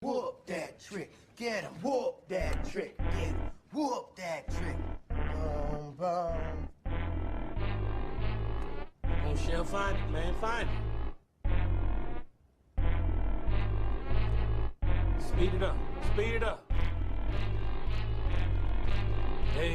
Whoop that trick. Get him. Whoop that trick. Get him. Whoop that trick. Boom, boom. Oh, shall find it, man. Find it. Speed it up. Speed it up. Hey.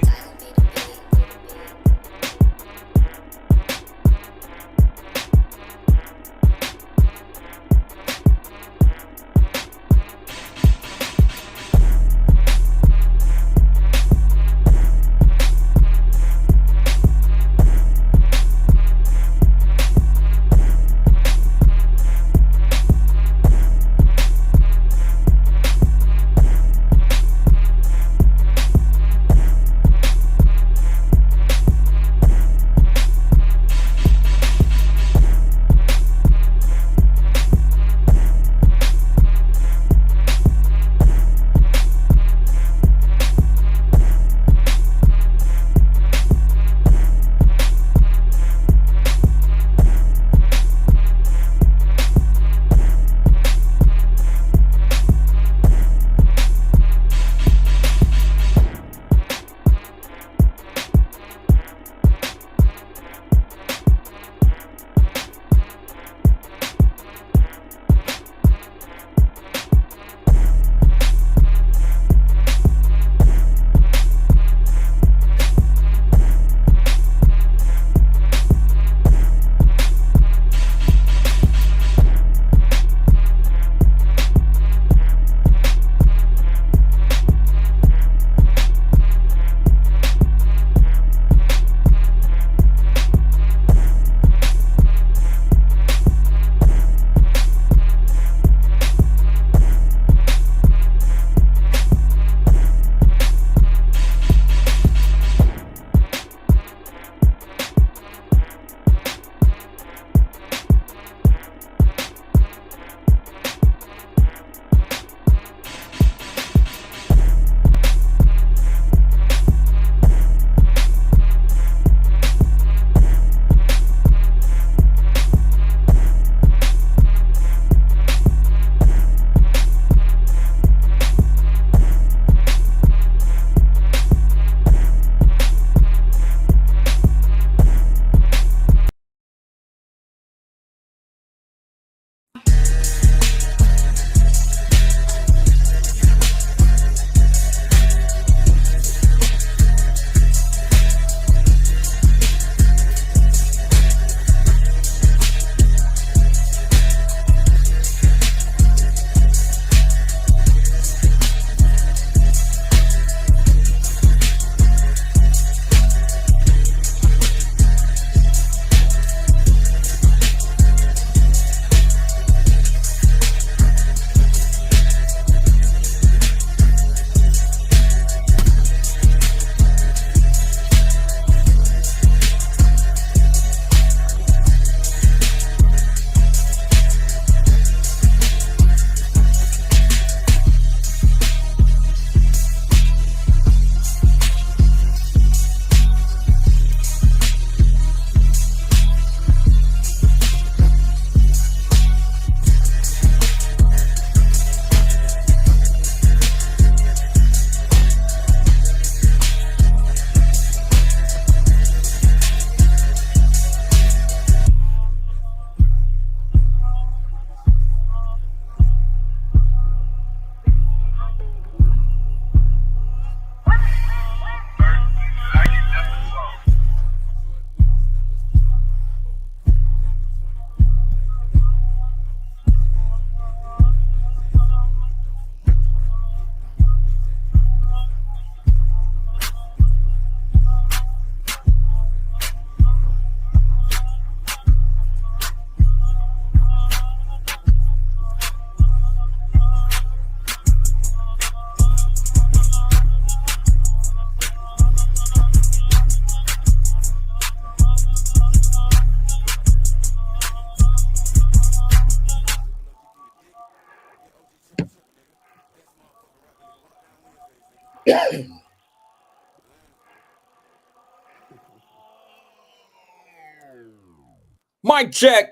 Mic check.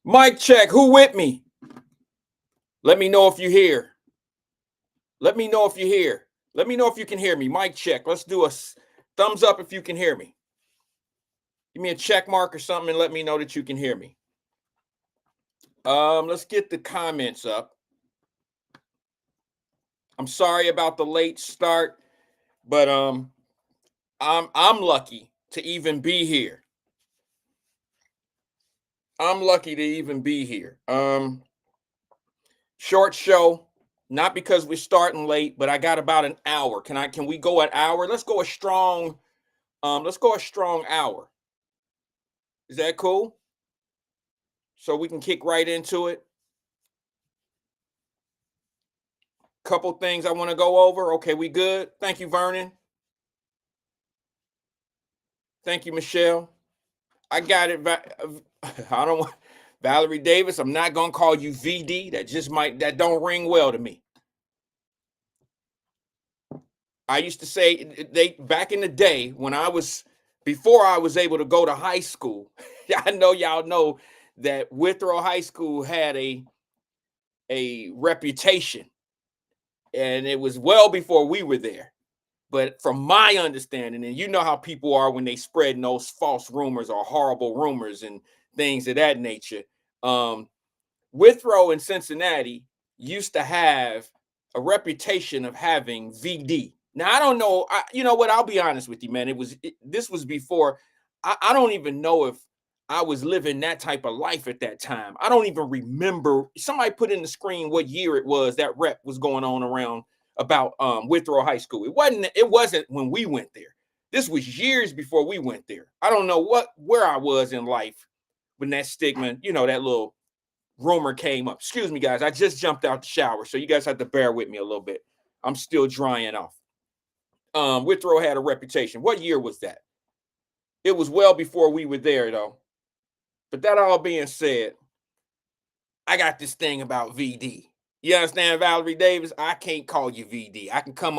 Mic check. Who with me? Let me know if you're here. Let me know if you're here. Let me know if you can hear me. Mic check. Let's do a thumbs up if you can hear me. Give me a check mark or something and let me know that you can hear me. Let's get the comments up. I'm sorry about the late start, but I'm lucky to even be here. I'm lucky to even be here. Short show, not because we're starting late, but I got about an hour. Can we go an hour? Let's go a strong hour. Is that cool? So we can kick right into it. Couple things I want to go over. Okay, we good? Thank you, Vernon. Thank you, Michelle. I got it. I don't want Valerie Davis. I'm not gonna call you VD. That don't ring well to me. I used to say back in the day when before I was able to go to high school. I know y'all know that Withrow High School had a reputation, and it was well before we were there. But from my understanding, and you know how people are when they spread those false rumors or horrible rumors and things of that nature. Withrow in Cincinnati used to have a reputation of having VD. Now I don't know. You know what? I'll be honest with you, man. This was before. I don't even know if I was living that type of life at that time. I don't even remember. Somebody put in the screen what year it was that rep was going on around about Withrow High School. It wasn't when we went there. This was years before we went there. I don't know where I was in life when that stigma, that little rumor came up. Excuse me, guys. I just jumped out the shower, so you guys have to bear with me a little bit. I'm still drying off. Withrow had a reputation. What year was that? It was well before we were there, though. But that all being said, I got this thing about VD. You understand, Valerie Davis? I can't call you VD. I can come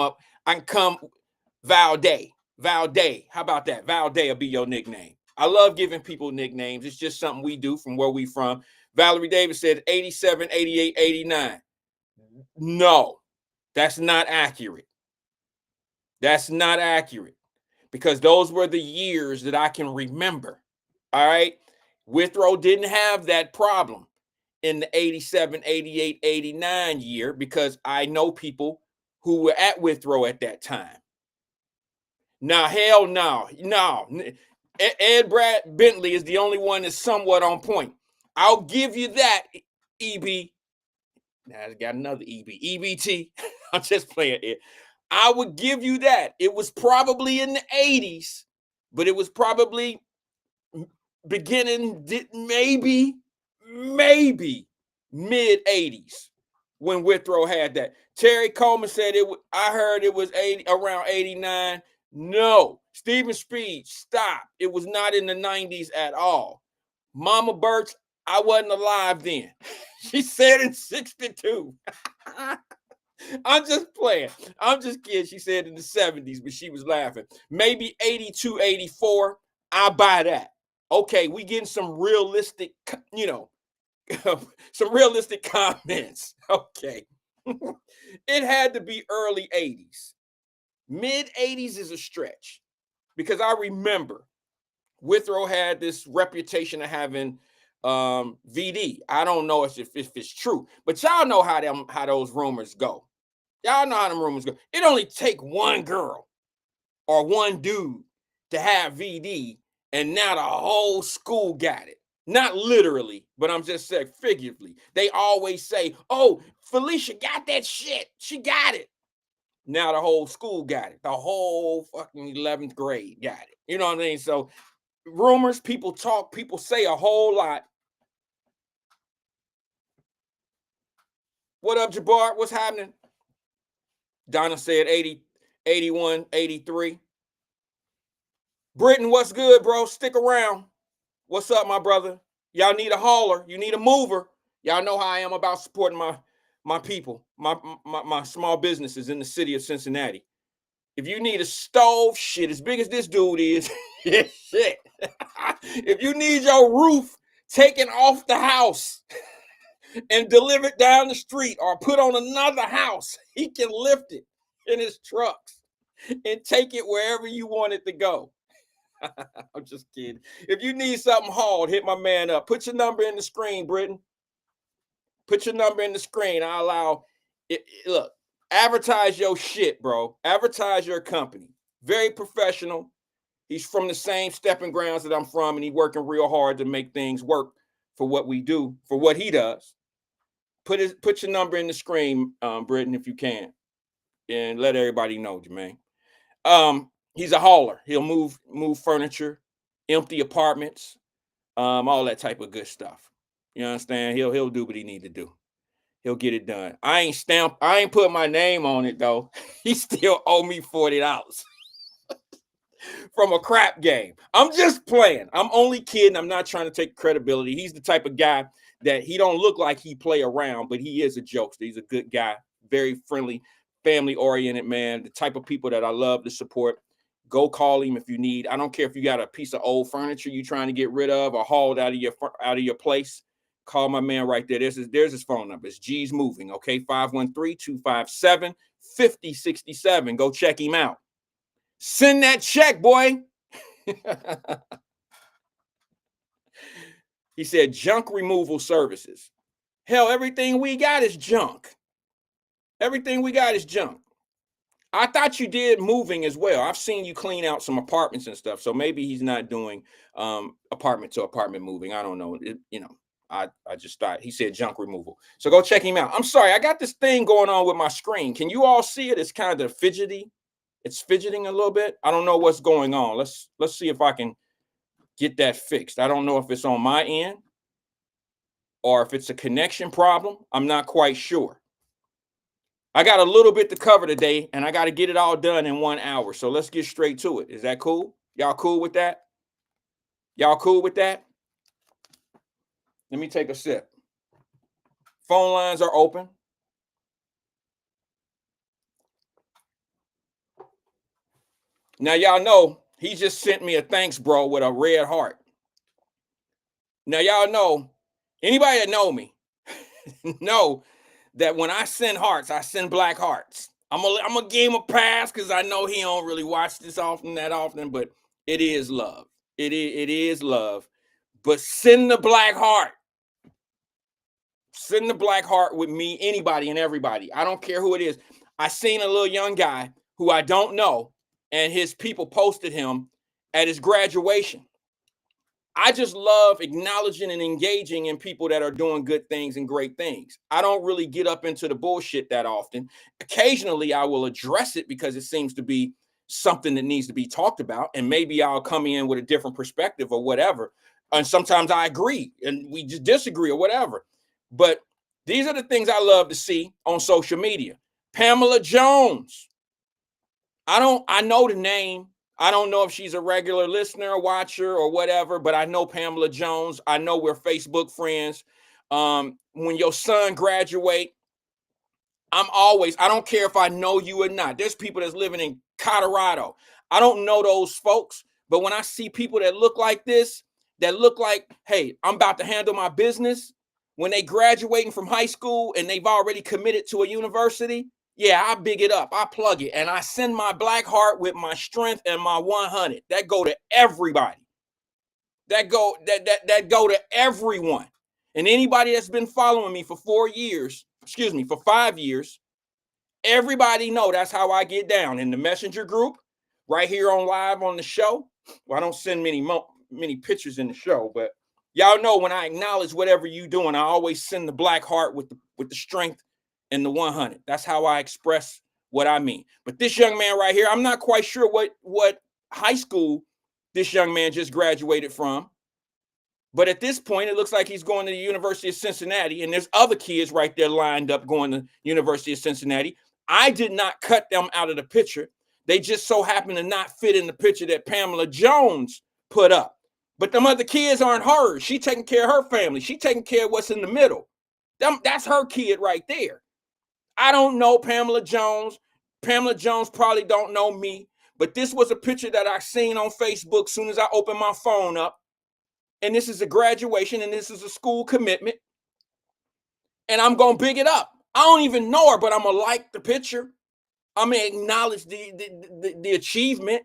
Valday. Valday. How about that? Valday will be your nickname. I love giving people nicknames. It's just something we do from where we from. Valerie Davis said 87, 88, 89. No, that's not accurate. That's not accurate because those were the years that I can remember. All right. Withrow didn't have that problem in the 87, 88, 89 year because I know people who were at Withrow at that time. Now, hell no. Ed Brad Bentley is the only one that's somewhat on point. I'll give you that, EB. Now, I got another EB. EBT. I'm just playing it. I would give you that. It was probably in the 80s, but it was probably beginning, maybe mid 80s when Withrow had that. Terry Coleman said I heard it was around 89. No, Stephen Speed, stop. It was not in the 90s at all. Mama Birch, I wasn't alive then. She said in 62. I'm just playing. I'm just kidding. She said in the 70s, but she was laughing. Maybe 82, 84. I buy that. Okay, we getting some realistic, some realistic comments. Okay. It had to be early 80s. Mid 80s is a stretch because I remember Withrow had this reputation of having VD. I don't know if it's true, but y'all know how those rumors go. Y'all know how them rumors go. It only take one girl or one dude to have VD, and now the whole school got it. Not literally, but I'm just saying figuratively. They always say, oh, Felicia got that shit. She got it. Now the whole school got it. The whole fucking 11th grade got it. You know what I mean? So rumors, people talk, people say a whole lot. What up, Jabbar? What's happening? Donna said 80, 81, 83. Britain, what's good, bro? Stick around. What's up, my brother? Y'all need a hauler. You need a mover. Y'all know how I am about supporting my people, my small businesses in the city of Cincinnati. If you need a stove, shit, as big as this dude is, shit. If you need your roof taken off the house, and deliver it down the street or put on another house. He can lift it in his trucks and take it wherever you want it to go. I'm just kidding. If you need something hauled, hit my man up. Put your number in the screen, Britton. Put your number in the screen. I allow it. Look, advertise your shit, bro. Advertise your company. Very professional. He's from the same stepping grounds that I'm from, and he's working real hard to make things work for what we do, for what he does. Put your number in the screen, Britton, if you can, and let everybody know, Jermaine. He's a hauler. He'll move furniture, empty apartments, all that type of good stuff. You understand? He'll do what he need to do. He'll get it done. I ain't put my name on it though. He still owe me $40 from a crap game. I'm just playing. I'm only kidding. I'm not trying to take credibility. He's the type of guy that he don't look like he play around, but he is a jokester. He's a good guy, very friendly, family-oriented man, the type of people that I love to support. Go call him if you need. I don't care if you got a piece of old furniture you're trying to get rid of or hauled out of your place. Call my man right there. There's his phone number. It's G's Moving, okay? 513-257-5067. Go check him out. Send that check, boy. He said junk removal services. Hell, everything we got is junk. Everything we got is junk. I thought you did moving as well. I've seen you clean out some apartments and stuff. So maybe he's not doing apartment to apartment moving. I don't know. I just thought he said junk removal. So go check him out. I'm sorry. I got this thing going on with my screen. Can you all see it? It's kind of fidgety. It's fidgeting a little bit. I don't know what's going on. Let's see if I can get that fixed. I don't know if it's on my end or if it's a connection problem. I'm not quite sure. I got a little bit to cover today, and I got to get it all done in 1 hour. So let's get straight to it. Is that cool? Y'all cool with that? Y'all cool with that? Let me take a sip. Phone lines are open. Now, y'all know he just sent me a thanks, bro, with a red heart. Now, y'all know, anybody that know me know that when I send hearts, I send black hearts. I'm gonna give him a pass because I know he don't really watch this that often, but it is love. It is love. But send the black heart. Send the black heart with me, anybody and everybody. I don't care who it is. I seen a little young guy who I don't know, and his people posted him at his graduation. I just love acknowledging and engaging in people that are doing good things and great things. I don't really get up into the bullshit that often. Occasionally, I will address it because it seems to be something that needs to be talked about. And maybe I'll come in with a different perspective or whatever. And sometimes I agree and we just disagree or whatever. But these are the things I love to see on social media. Pamela Jones. I know the name. I don't know if she's a regular listener, watcher, or whatever, but I know Pamela Jones. I know we're Facebook friends. When your son graduate, I don't care if I know you or not. There's people that's living in Colorado. I don't know those folks, but when I see people that look like this, that look like, hey, I'm about to handle my business, when they graduating from high school and they've already committed to a university, yeah, I big it up. I plug it. And I send my black heart with my strength and my 100. That go to everybody. That go to everyone. And anybody that's been following me for 4 years, for 5 years, everybody know that's how I get down in the messenger group, right here on live on the show. Well, I don't send many pictures in the show, but y'all know when I acknowledge whatever you doing, I always send the black heart with the strength and the 100. That's how I express what I mean. But this young man right here, I'm not quite sure what high school this young man just graduated from. But at this point, it looks like he's going to the University of Cincinnati, and there's other kids right there lined up going to University of Cincinnati. I did not cut them out of the picture. They just so happen to not fit in the picture that Pamela Jones put up. But them other kids aren't hers. She taking care of her family. She taking care of what's in the middle. That's her kid right there. I don't know Pamela Jones. Pamela Jones probably don't know me. But this was a picture that I seen on Facebook as soon as I opened my phone up. And this is a graduation, and this is a school commitment. and I'm gonna big it up. I don't even know her, but I'm gonna like the picture. I'm gonna acknowledge the achievement.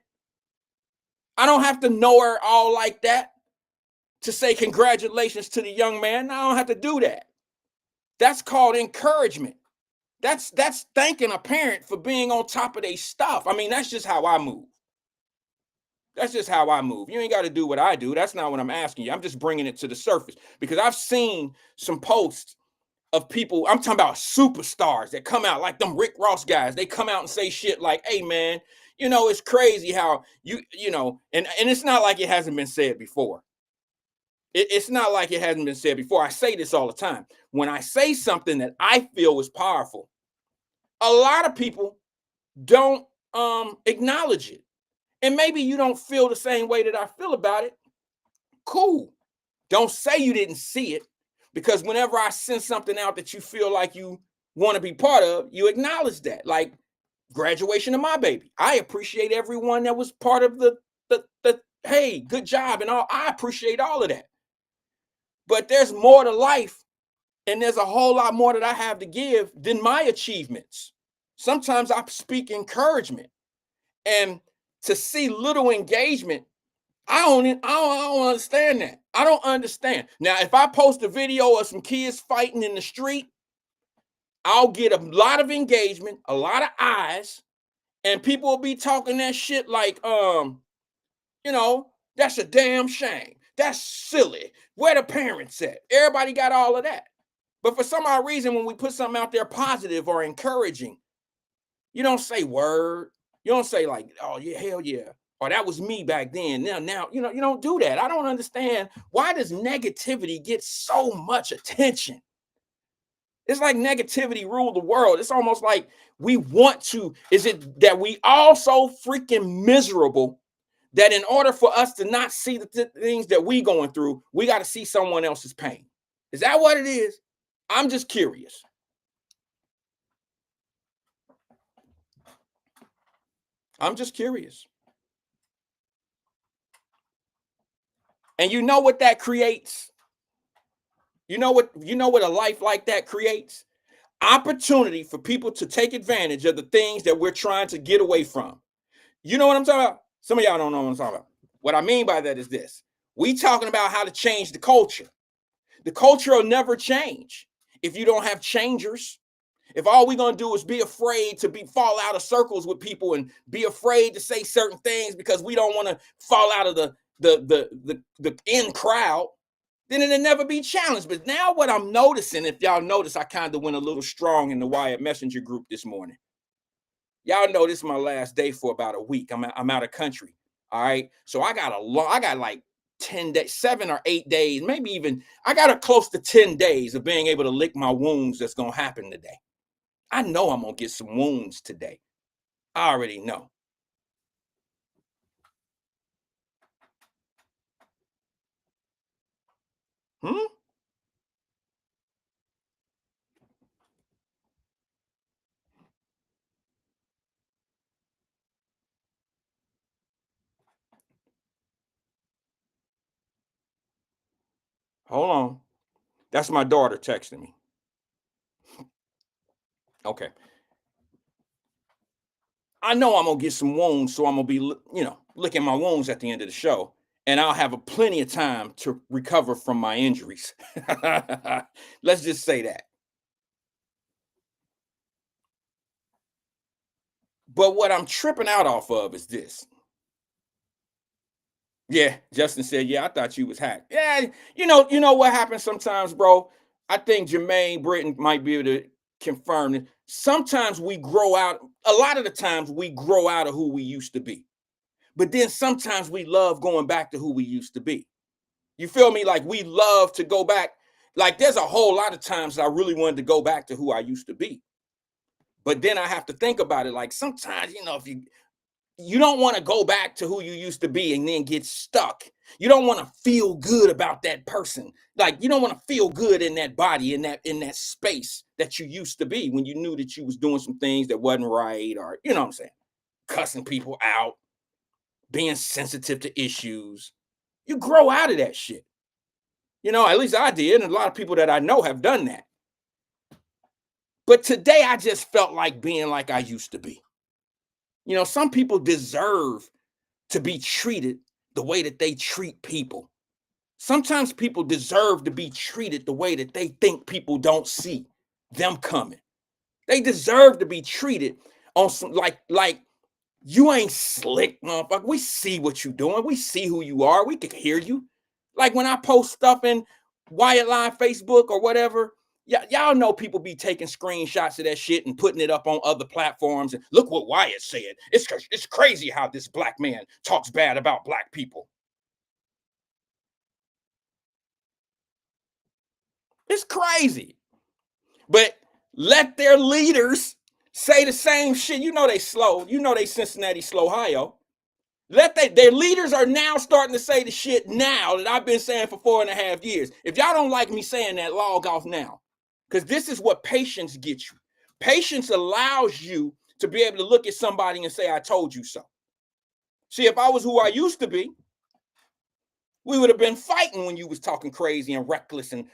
I don't have to know her all like that to say congratulations to the young man. I don't have to do that. That's called encouragement. That's thanking a parent for being on top of their stuff. I mean, that's just how I move. That's just how I move. You ain't got to do what I do. That's not what I'm asking you. I'm just bringing it to the surface because I've seen some posts of people. I'm talking about superstars that come out like them Rick Ross guys. They come out and say shit like, "Hey, man, it's crazy how and it's not like it hasn't been said before. It's not like it hasn't been said before. I say this all the time. When I say something that I feel is powerful, a lot of people don't acknowledge it. And maybe you don't feel the same way that I feel about it. Cool. Don't say you didn't see it, because whenever I send something out that you feel like you want to be part of, you acknowledge that. Like graduation of my baby. I appreciate everyone that was part of the hey, good job and all. I appreciate all of that. But there's more to life, and there's a whole lot more that I have to give than my achievements. Sometimes I speak encouragement, and to see little engagement, I don't understand that. I don't understand. Now, if I post a video of some kids fighting in the street, I'll get a lot of engagement, a lot of eyes, and people will be talking that shit like, that's a damn shame. That's silly. Where the parents at? Everybody got all of that. But for some odd reason, when we put something out there positive or encouraging, you don't say word. You don't say like, oh yeah, hell yeah. Or that was me back then. Now, you don't do that. I don't understand. Why does negativity get so much attention? It's like negativity rule the world. It's almost like we want to. Is it that we all so freaking miserable that in order for us to not see the things that we going through, we got to see someone else's pain? Is that what it is? I'm just curious. I'm just curious. And you know what that creates? You know what a life like that creates? Opportunity for people to take advantage of the things that we're trying to get away from. You know what I'm talking about? Some of y'all don't know what I'm talking about. What I mean by that is this. We talking about how to change the culture. The culture will never change if you don't have changers. If all we're gonna do is be afraid to fall out of circles with people and be afraid to say certain things because we don't want to fall out of the in crowd, then it'll never be challenged. But now what I'm noticing, if y'all notice, I kind of went a little strong in the Wyatt Messenger group this morning. Y'all know this is my last day for about a week. I'm out of country. All right. So I got like 10 days, 7 or 8 days, maybe even I got a close to 10 days of being able to lick my wounds that's gonna happen today. I know I'm gonna get some wounds today. I already know. Hmm? Hold on. That's my daughter texting me. Okay. I know I'm gonna get some wounds, so I'm gonna be, licking my wounds at the end of the show, and I'll have plenty of time to recover from my injuries. Let's just say that. But what I'm tripping out off of is this. Yeah, Justin said, "Yeah, I thought you was hacked." Yeah, you know what happens sometimes, bro. I think Jermaine Britton might be able to confirm it. Sometimes we grow out. A lot of the times we grow out of who we used to be. But then sometimes we love going back to who we used to be. You feel me? Like we love to go back. Like there's a whole lot of times I really wanted to go back to who I used to be. But then I have to think about it. Like sometimes, if you don't want to go back to who you used to be and then get stuck. You don't want to feel good about that person. Like you don't want to feel good in that body, in that space that you used to be when you knew that you was doing some things that wasn't right, or you know what I'm saying, cussing people out, being sensitive to issues. You grow out of that shit. At least I did, and a lot of people that I know have done that. But today I just felt like being like I used to be. You know, some people deserve to be treated the way that they treat people. Sometimes people deserve to be treated the way that they think people don't see them coming. They deserve to be treated on some like you ain't slick, motherfucker. We see what you doing. We see who you are. We can hear you. Like when I post stuff in Wyatt Live Facebook or whatever, y'all know people be taking screenshots of that shit and putting it up on other platforms. And look what Wyatt said. It's crazy how this black man talks bad about black people. It's crazy. But let their leaders say the same shit. You know they slow. You know they Cincinnati slow Ohio. Their leaders are now starting to say the shit now that I've been saying for 4.5 years. If y'all don't like me saying that, log off now. Because this is what patience gets you. Patience allows you to be able to look at somebody and say, I told you so. See, if I was who I used to be, we would have been fighting when you was talking crazy and reckless and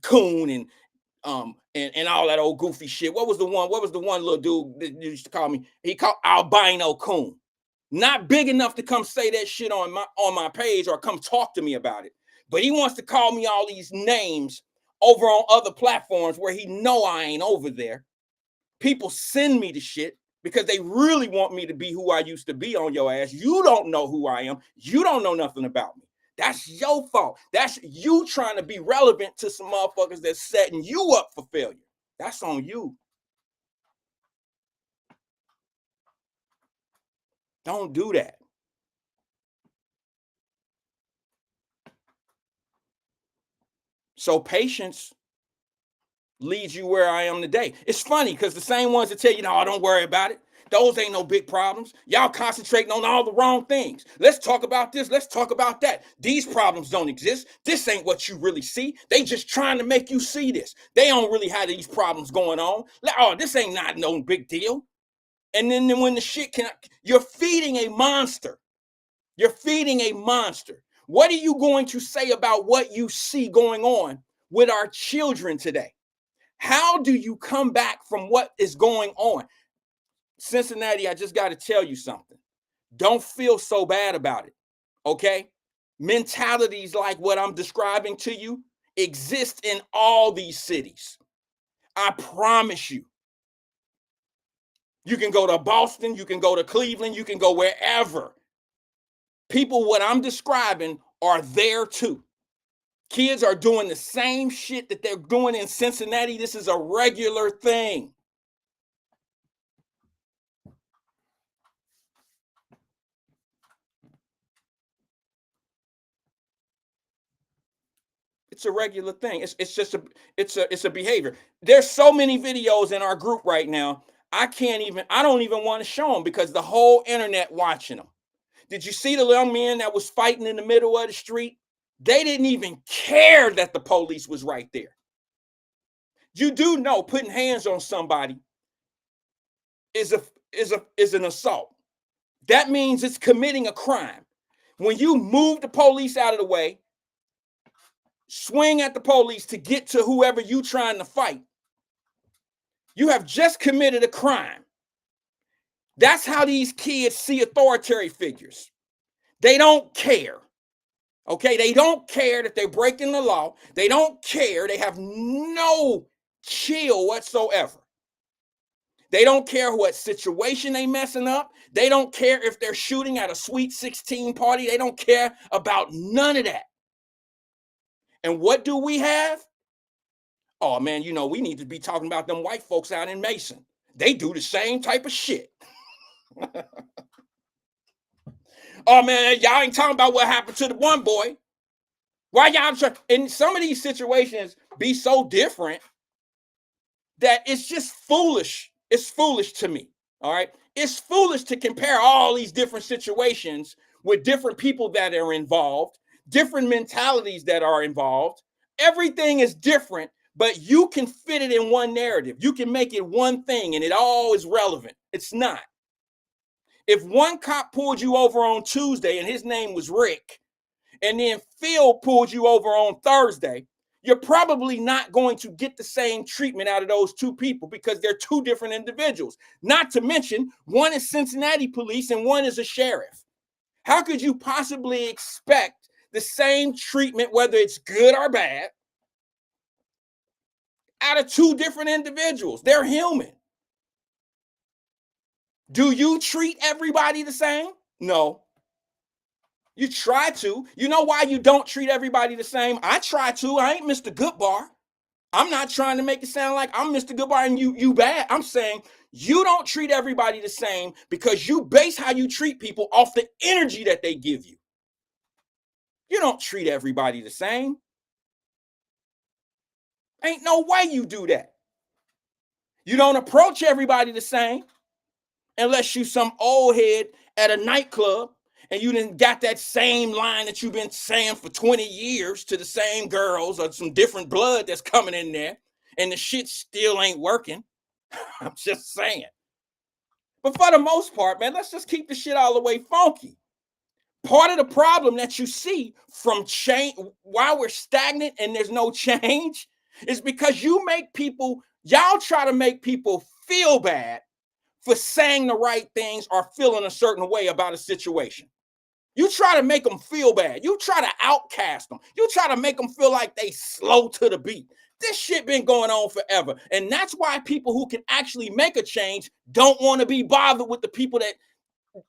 coon and all that old goofy shit. What was the one little dude that used to call me? He called albino coon. Not big enough to come say that shit on my page or come talk to me about it. But he wants to call me all these names over on other platforms where he know I ain't over there. People send me the shit because they really want me to be who I used to be on your ass. You don't know who I am. You don't know nothing about me. That's your fault. That's you trying to be relevant to some motherfuckers that's setting you up for failure. That's on you. Don't do that. So patience leads you where I am today. It's funny because the same ones that tell you, no, don't worry about it. Those ain't no big problems. Y'all concentrating on all the wrong things. Let's talk about this. Let's talk about that. These problems don't exist. This ain't what you really see. They just trying to make you see this. They don't really have these problems going on. Oh, this ain't not no big deal. And then when the shit you're feeding a monster. You're feeding a monster. What are you going to say about what you see going on with our children today? How do you come back from what is going on? Cincinnati, I just got to tell you something. Don't feel so bad about it, okay? Mentalities like what I'm describing to you exist in all these cities. I promise you. You can go to Boston, you can go to Cleveland, you can go wherever. People, what I'm describing, are there too. Kids are doing the same shit that they're doing in Cincinnati. This is a regular thing. It's a regular thing. It's just a behavior. There's so many videos in our group right now. I don't even want to show them because the whole internet watching them. Did you see the young man that was fighting in the middle of the street? They didn't even care that the police was right there. You do know putting hands on somebody is an assault. That means it's committing a crime. When you move the police out of the way, swing at the police to get to whoever you trying to fight, you have just committed a crime. That's how these kids see authoritarian figures. They don't care. Okay, they don't care that they're breaking the law. They don't care. They have no chill whatsoever. They don't care what situation they messing up. They don't care if they're shooting at a Sweet 16 party. They don't care about none of that. And what do we have? Oh man, you know, we need to be talking about them white folks out in Mason. They do the same type of shit. Oh man, y'all ain't talking about what happened to the one boy. Why y'all trying? And some of these situations be so different that it's just foolish. It's foolish to me. All right. It's foolish to compare all these different situations with different people that are involved, different mentalities that are involved. Everything is different, but you can fit it in one narrative. You can make it one thing and it all is relevant. It's not. If one cop pulled you over on Tuesday and his name was Rick, and then Phil pulled you over on Thursday, you're probably not going to get the same treatment out of those two people because they're two different individuals. Not to mention, one is Cincinnati police and one is a sheriff. How could you possibly expect the same treatment, whether it's good or bad, out of two different individuals? They're human. Do you treat everybody the same? No. You try to. You know why you don't treat everybody the same? I try to. I ain't Mr. Goodbar. I'm not trying to make it sound like I'm Mr. Goodbar and you bad. I'm saying you don't treat everybody the same because you base how you treat people off the energy that they give you. You don't treat everybody the same. Ain't no way you do that. You don't approach everybody the same unless you some old head at a nightclub and you done got that same line that you've been saying for 20 years to the same girls or some different blood that's coming in there and the shit still ain't working. I'm just saying. But for the most part, man, let's just keep the shit all the way funky. Part of the problem that you see from change, why we're stagnant and there's no change, is because you make people, y'all try to make people feel bad for saying the right things or feeling a certain way about a situation. You try to make them feel bad. You try to outcast them. You try to make them feel like they slow to the beat. This shit been going on forever. And that's why people who can actually make a change don't want to be bothered with the people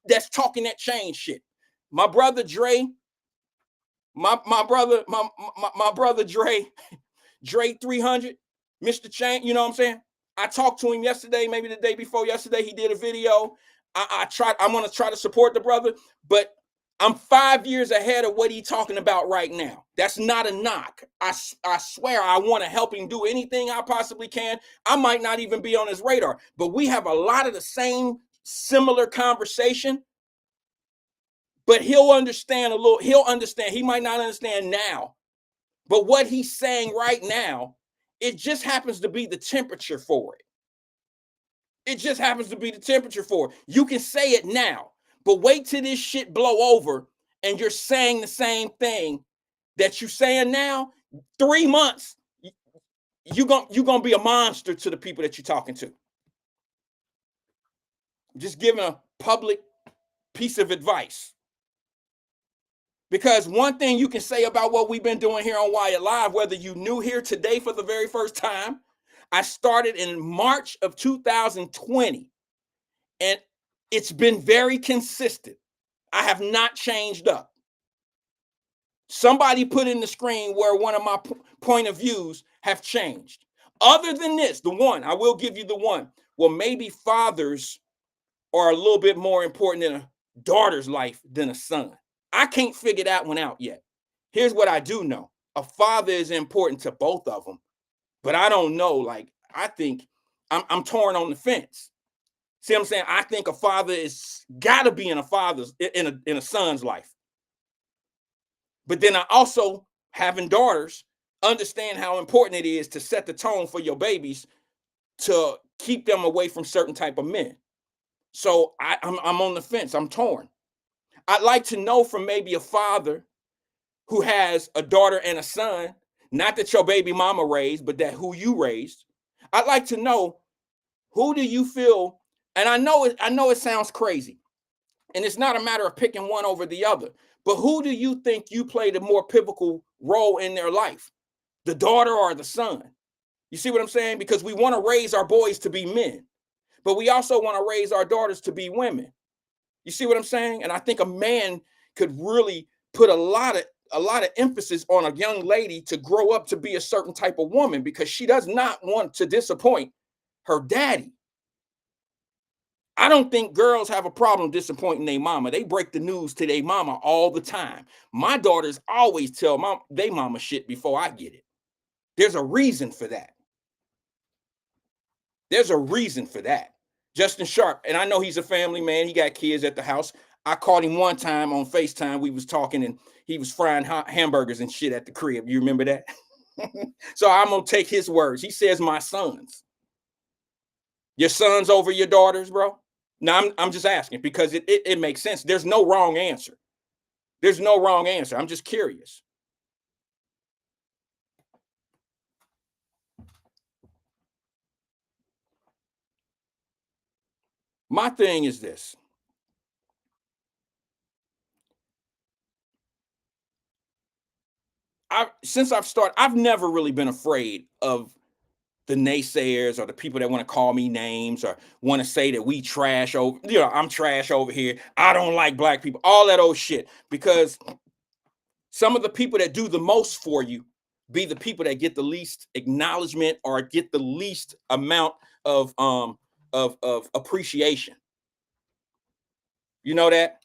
that's talking that change shit. My brother Dre, my brother Dre 300, Mr. Change, you know what I'm saying? I talked to him yesterday, maybe the day before yesterday. He did a video. I'm going to try to support the brother, but I'm 5 years ahead of what he's talking about right now. That's not a knock. I swear I want to help him do anything I possibly can. I might not even be on his radar, but we have a lot of the same similar conversation. But he'll understand a little. He'll understand. He might not understand now, but what he's saying right now, it just happens to be the temperature for it. It just happens to be the temperature for it. You can say it now, but wait till this shit blow over and you're saying the same thing that you're saying now. 3 months, you're gonna be a monster to the people that you're talking to. Just giving a public piece of advice. Because one thing you can say about what we've been doing here on Wyatt Live, whether you new here today for the very first time, I started in March of 2020, and it's been very consistent. I have not changed up. Somebody put in the screen where one of my point of views have changed. Other than this, the one, I will give you the one. Well, maybe fathers are a little bit more important in a daughter's life than a son. I can't figure that one out yet. Here's what I do know. A father is important to both of them, but I don't know. Like, I think I'm torn on the fence. See what I'm saying? I think a father is gotta be in a son's life. But then I also, having daughters, understand how important it is to set the tone for your babies to keep them away from certain type of men. So I'm on the fence. I'm torn. I'd like to know from maybe a father who has a daughter and a son, not that your baby mama raised, but that who you raised. I'd like to know, who do you feel, and I know it sounds crazy, and it's not a matter of picking one over the other, but who do you think you played a more pivotal role in their life, the daughter or the son? You see what I'm saying? Because we want to raise our boys to be men, but we also want to raise our daughters to be women. You see what I'm saying? And I think a man could really put a lot of emphasis on a young lady to grow up to be a certain type of woman, because she does not want to disappoint her daddy. I don't think girls have a problem disappointing their mama. They break the news to their mama all the time. My daughters always tell they mama shit before I get it. There's a reason for that. There's a reason for that. Justin Sharp, and I know he's a family man. He got kids at the house. I called him one time on FaceTime. We was talking, and he was frying hamburgers and shit at the crib. You remember that? So I'm going to take his words. He says, my sons. Your sons over your daughters, bro? No, I'm just asking because it makes sense. There's no wrong answer. There's no wrong answer. I'm just curious. My thing is this. Since I've started, I've never really been afraid of the naysayers or the people that want to call me names or want to say that we trash over, I'm trash over here. I don't like black people, all that old shit. Because some of the people that do the most for you be the people that get the least acknowledgement or get the least amount of appreciation. You know that?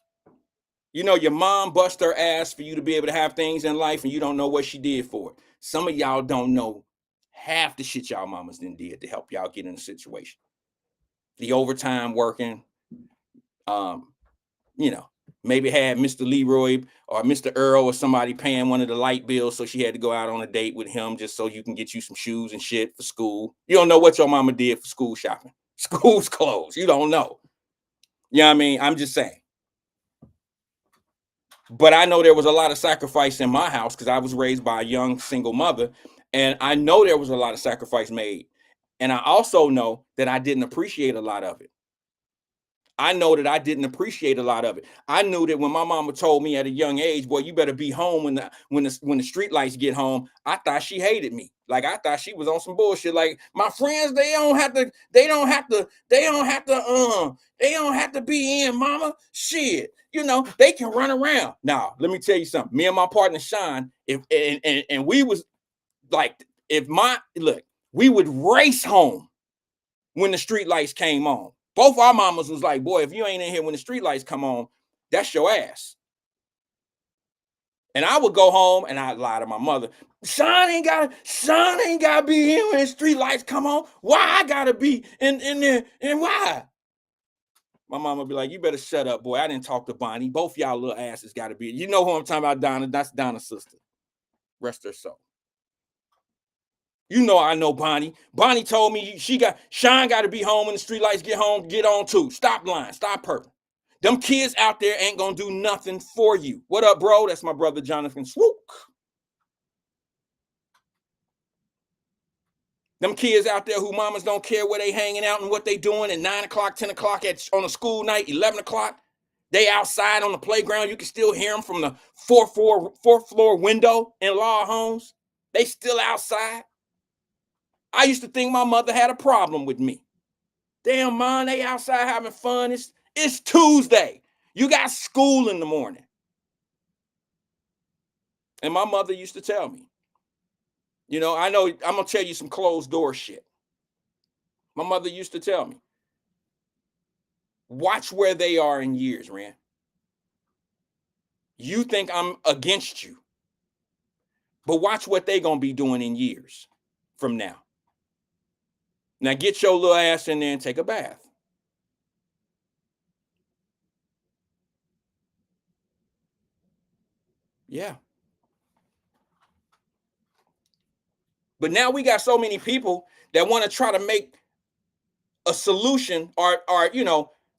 Your mom bust her ass for you to be able to have things in life, and you don't know what she did for it. Some of y'all don't know half the shit y'all mamas did to help y'all get in a situation. The overtime working, maybe had Mr. Leroy or Mr. Earl or somebody paying one of the light bills, so she had to go out on a date with him just so you can get you some shoes and shit for school. You don't know what your mama did for school shopping. School's closed. You don't know. You know what I mean? I'm just saying. But I know there was a lot of sacrifice in my house because I was raised by a young single mother. And I know there was a lot of sacrifice made. And I also know that I didn't appreciate a lot of it. I know that I didn't appreciate a lot of it. I knew that when my mama told me at a young age, boy, you better be home when the street lights get home. I thought she hated me. Like I thought she was on some bullshit. Like my friends, they don't have to be in, mama. Shit. They can run around. Now, let me tell you something. Me and my partner Sean, and we was like, we would race home when the street lights came on. Both our mamas was like, boy, if you ain't in here when the street lights come on, that's your ass. And I would go home and I'd lie to my mother. Sean ain't gotta be here when the street lights come on. Why I gotta be in there? And why? My mama would be like, you better shut up, boy. I didn't talk to Bonnie. Both y'all little asses gotta be. You know who I'm talking about, Donna. That's Donna's sister. Rest her soul. I know Bonnie. Bonnie told me Sean got to be home when the street lights get on too. Stop lying. Stop perking. Them kids out there ain't going to do nothing for you. What up, bro? That's my brother, Jonathan Swook. Them kids out there who mamas don't care where they hanging out and what they doing at 9 o'clock, 10 o'clock on a school night, 11 o'clock. They outside on the playground. You can still hear them from the fourth floor window in law homes. They still outside. I used to think my mother had a problem with me. Damn, man, they outside having fun. It's Tuesday. You got school in the morning. And my mother used to tell me, I know I'm going to tell you some closed door shit. My mother used to tell me, watch where they are in years, Ran. You think I'm against you, but watch what they going to be doing in years from now. Now get your little ass in there and take a bath. Yeah. But now we got so many people that want to try to make a solution or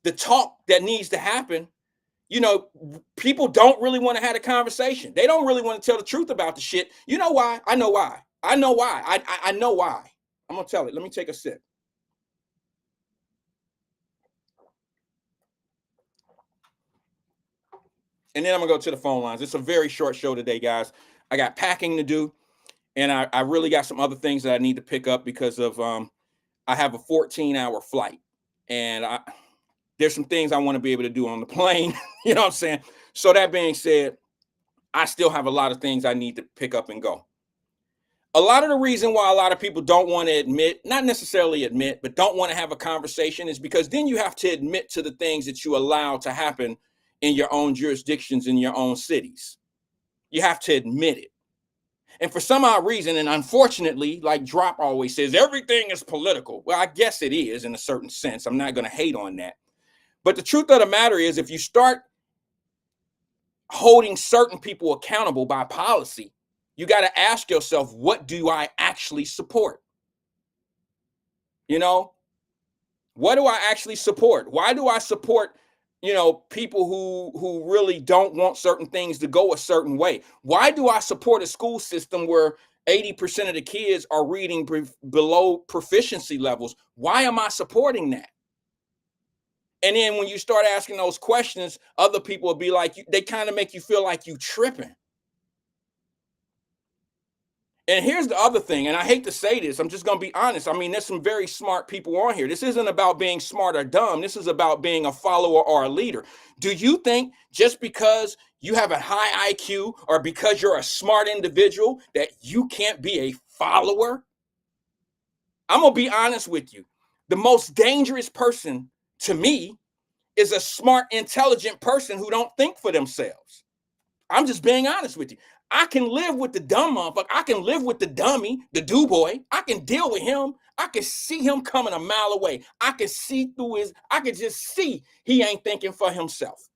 the talk that needs to happen. People don't really want to have a conversation. They don't really want to tell the truth about the shit. You know why? I know why. I know why. I know why. I'm going to tell it. Let me take a sip. And then I'm going to go to the phone lines. It's a very short show today, guys. I got packing to do. And I really got some other things that I need to pick up because of I have a 14-hour flight. And there's some things I want to be able to do on the plane. You know what I'm saying? So that being said, I still have a lot of things I need to pick up and go. A lot of the reason why a lot of people don't want to admit, not necessarily admit, but don't want to have a conversation is because then you have to admit to the things that you allow to happen in your own jurisdictions, in your own cities. You have to admit it. And for some odd reason, and unfortunately, like Drop always says, everything is political. Well, I guess it is in a certain sense. I'm not going to hate on that. But the truth of the matter is, if you start holding certain people accountable by policy, you got to ask yourself, what do I actually support? What do I actually support? Why do I support people who really don't want certain things to go a certain way? Why do I support a school system where 80% of the kids are reading below proficiency levels? Why am I supporting that? And then when you start asking those questions, other people will be like, they kind of make you feel like you tripping. And here's the other thing, and I hate to say this, I'm just going to be honest. I mean, there's some very smart people on here. This isn't about being smart or dumb. This is about being a follower or a leader. Do you think just because you have a high IQ or because you're a smart individual that you can't be a follower? I'm going to be honest with you. The most dangerous person to me is a smart, intelligent person who don't think for themselves. I'm just being honest with you. I can live with the dumb motherfucker. I can live with the dummy, the do boy. I can deal with him. I can see him coming a mile away. I can see through I can just see he ain't thinking for himself.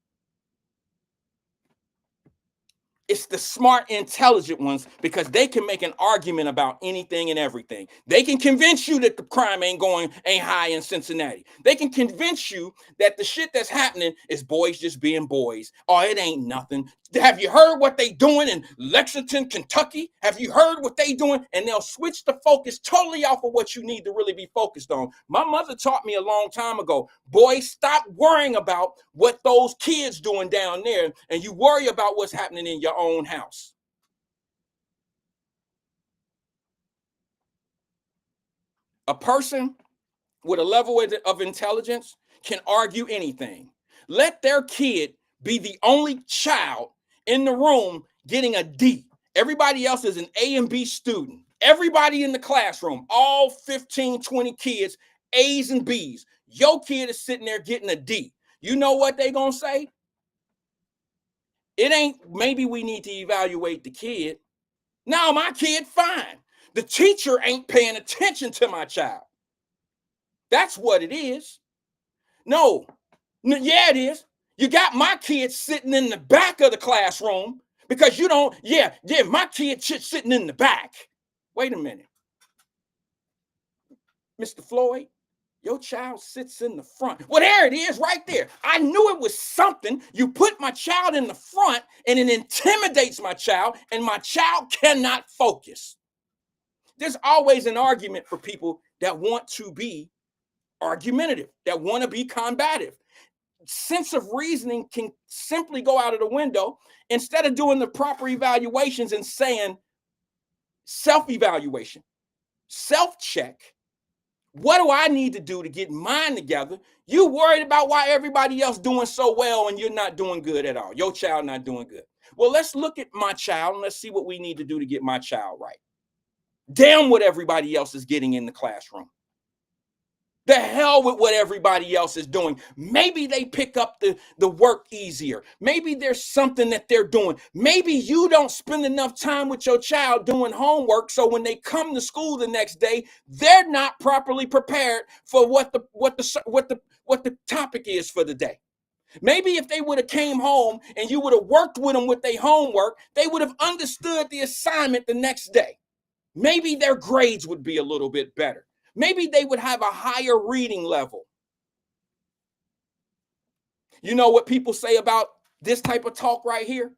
It's the smart, intelligent ones because they can make an argument about anything and everything. They can convince you that the crime ain't high in Cincinnati. They can convince you that the shit that's happening is boys just being boys. Oh, it ain't nothing. Have you heard what they doing in Lexington, Kentucky? Have you heard what they doing? And they'll switch the focus totally off of what you need to really be focused on. My mother taught me a long time ago, boy, stop worrying about what those kids doing down there, and you worry about what's happening in your own house. A person with a level of intelligence can argue anything. Let their kid be the only child in the room getting a D. Everybody else is an A and B student. Everybody in the classroom, all 15, 20 kids, A's and B's. Your kid is sitting there getting a D. You know what they gonna say? It ain't, maybe we need to evaluate the kid. No, my kid fine. The teacher ain't paying attention to my child. That's what it is. No, yeah, it is. You got my kid sitting in the back of the classroom because you don't, my kid sitting in the back. Wait a minute. Mr. Floyd, your child sits in the front. Well, there it is right there. I knew it was something. You put my child in the front and it intimidates my child, and my child cannot focus. There's always an argument for people that want to be argumentative, that want to be combative. Sense of reasoning can simply go out of the window instead of doing the proper evaluations and saying self-evaluation, self-check. What do I need to do to get mine together? You worried about why everybody else doing so well and you're not doing good at all. Your child not doing good. Well, let's look at my child and let's see what we need to do to get my child right. Damn what everybody else is getting in the classroom. The hell with what everybody else is doing. Maybe they pick up the work easier. Maybe there's something that they're doing. Maybe you don't spend enough time with your child doing homework, so when they come to school the next day, they're not properly prepared for what the topic is for the day. Maybe if they would have came home and you would have worked with them with their homework, they would have understood the assignment the next day. Maybe their grades would be a little bit better. Maybe they would have a higher reading level. You know what people say about this type of talk right here?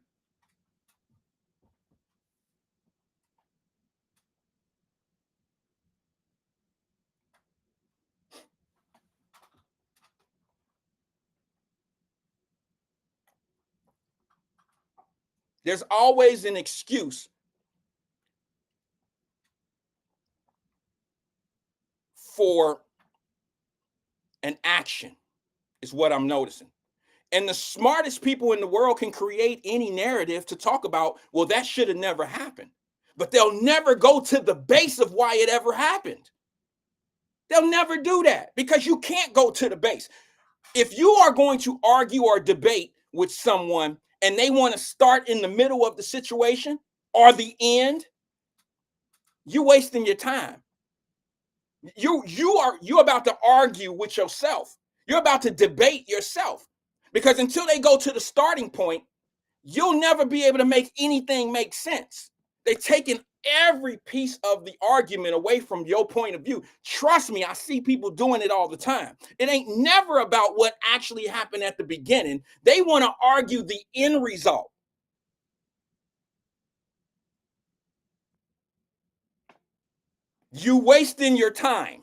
There's always an excuse for an action, is what I'm noticing. And the smartest people in the world can create any narrative to talk about, well, that should have never happened. But they'll never go to the base of why it ever happened. They'll never do that because you can't go to the base. If you are going to argue or debate with someone and they want to start in the middle of the situation or the end, you're wasting your time. You're about to argue with yourself. You're about to debate yourself, because until they go to the starting point, you'll never be able to make anything make sense. They're taking every piece of the argument away from your point of view. Trust me, I see people doing it all the time. It ain't never about what actually happened at the beginning. They want to argue the end result. You wasting your time.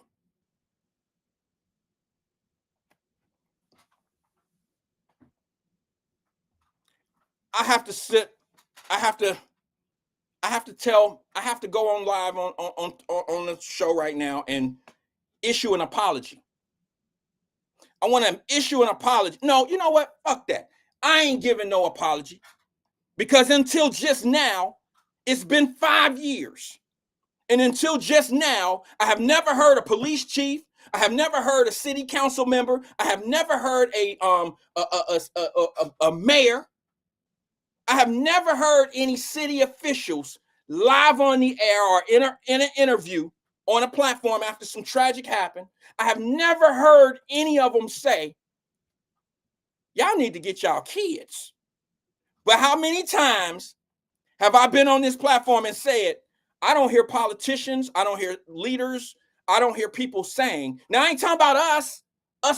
I have to sit, I have to go on live on the show right now and issue an apology. I want to issue an apology. No, you know what? Fuck that. I ain't giving no apology because until just now, it's been 5 years. And until just now, I have never heard a police chief. I have never heard a city council member. I have never heard a mayor. I have never heard any city officials live on the air or in an interview on a platform after some tragic happened. I have never heard any of them say, y'all need to get y'all kids. But how many times have I been on this platform and said, I don't hear politicians, I don't hear leaders, I don't hear people saying, now I ain't talking about us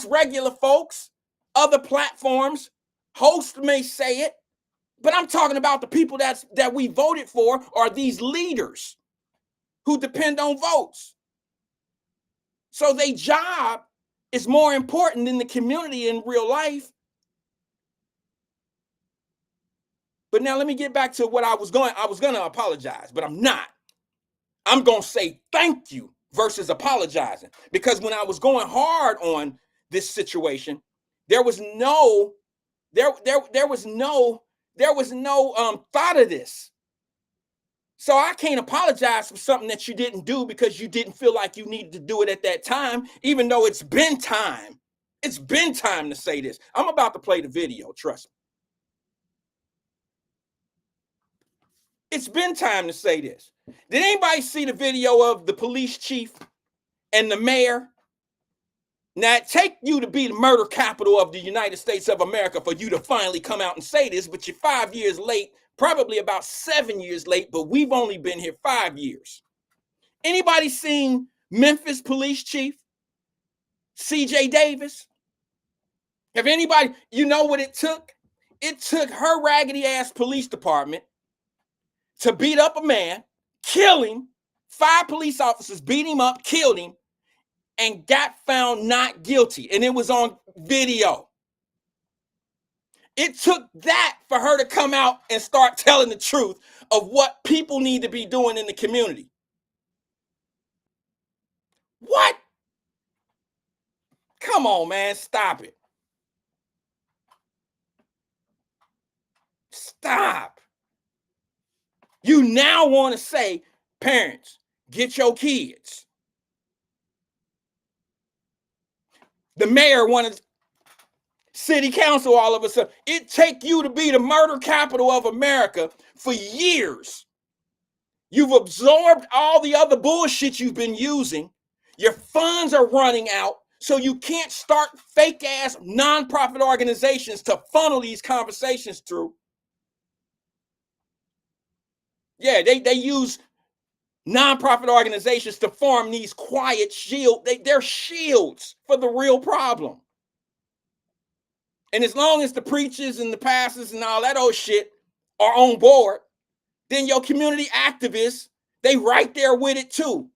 regular folks, other platforms, hosts may say it, but I'm talking about the people that we voted for are these leaders who depend on votes. So their job is more important than the community in real life. But now let me get back to what I was going to apologize, but I'm not. I'm going to say thank you versus apologizing, because when I was going hard on this situation, there was no thought of this. So I can't apologize for something that you didn't do because you didn't feel like you needed to do it at that time, even though it's been time. It's been time to say this. I'm about to play the video, trust me. It's been time to say this. Did anybody see the video of the police chief and the mayor? Now, it take you to be the murder capital of the United States of America for you to finally come out and say this, but you're 5 years late, probably about 7 years late, but we've only been here 5 years. Anybody seen Memphis police chief, C.J. Davis? Have anybody, you know what it took? It took her raggedy ass police department to beat up a man, kill him, 5 police officers beat him up, killed him, and got found not guilty. And it was on video. It took that for her to come out and start telling the truth of what people need to be doing in the community. What? Come on, man. Stop it. Stop. You now want to say, parents, get your kids. The mayor wanted city council all of a sudden. It take you to be the murder capital of America for years. You've absorbed all the other bullshit you've been using. Your funds are running out, so you can't start fake ass nonprofit organizations to funnel these conversations through. Yeah, they use nonprofit organizations to form these quiet shields. They're shields for the real problem. And as long as the preachers and the pastors and all that old shit are on board, then your community activists, they right there with it too.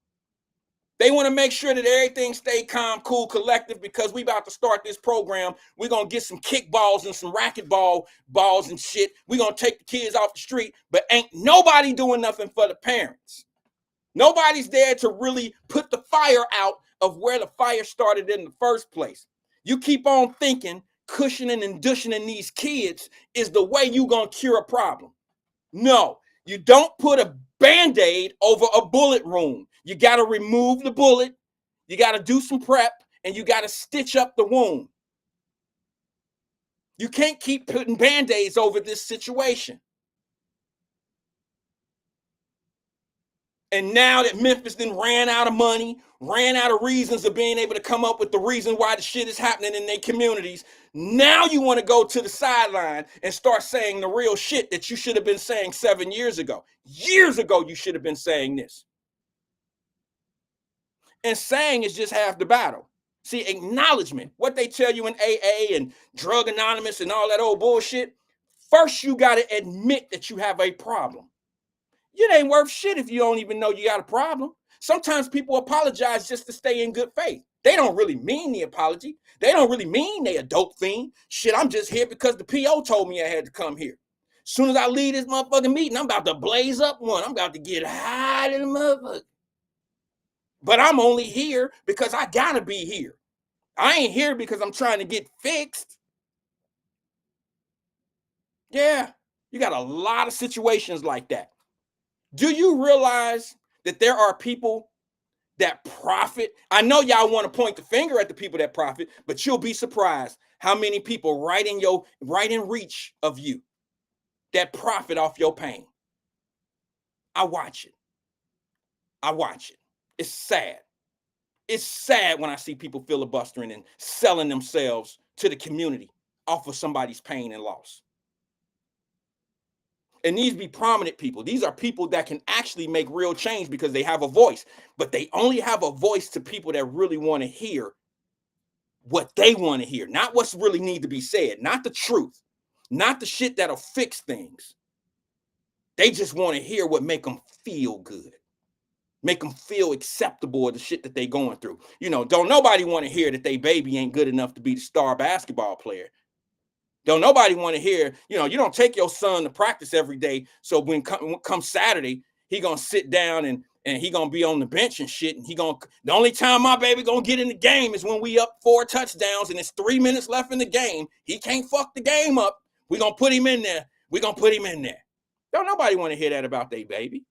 They want to make sure that everything stay calm, cool, collective, because we about to start this program. We're going to get some kickballs and some racquetball balls and shit. We're going to take the kids off the street, but ain't nobody doing nothing for the parents. Nobody's there to really put the fire out of where the fire started in the first place. You keep on thinking cushioning and cushioning these kids is the way you going to cure a problem. No, you don't put a Band-Aid over a bullet wound. You got to remove the bullet, you got to do some prep, and you got to stitch up the wound. You can't keep putting Band-Aids over this situation. And now that Memphis then ran out of money, ran out of reasons of being able to come up with the reason why the shit is happening in their communities, now you want to go to the sideline and start saying the real shit that you should have been saying 7 years ago. Years ago, you should have been saying this. And saying is just half the battle. See, acknowledgement, what they tell you in AA and Drug Anonymous and all that old bullshit, first you got to admit that you have a problem. It ain't worth shit if you don't even know you got a problem. Sometimes people apologize just to stay in good faith. They don't really mean the apology. They don't really mean they a dope fiend. Shit, I'm just here because the PO told me I had to come here. Soon as I leave this motherfucking meeting, I'm about to blaze up one. I'm about to get high to the motherfucker. But I'm only here because I gotta be here. I ain't here because I'm trying to get fixed. Yeah, you got a lot of situations like that. Do you realize that there are people that profit? I know y'all want to point the finger at the people that profit, but you'll be surprised how many people right in reach of you that profit off your pain. I watch it. It's sad. It's sad when I see people filibustering and selling themselves to the community off of somebody's pain and loss. And these be prominent people. These are people that can actually make real change because they have a voice, but they only have a voice to people that really want to hear what they want to hear, not what's really need to be said, not the truth, not the shit that'll fix things. They just want to hear what make them feel good, make them feel acceptable of the shit that they going through. You know, don't nobody want to hear that they baby ain't good enough to be the star basketball player. Don't nobody want to hear, you know, you don't take your son to practice every day. So when come Saturday, he gonna sit down and he gonna be on the bench and shit. And the only time my baby gonna get in the game is when we up 4 touchdowns and it's 3 minutes left in the game. He can't fuck the game up. We gonna put him in there. Don't nobody want to hear that about their baby.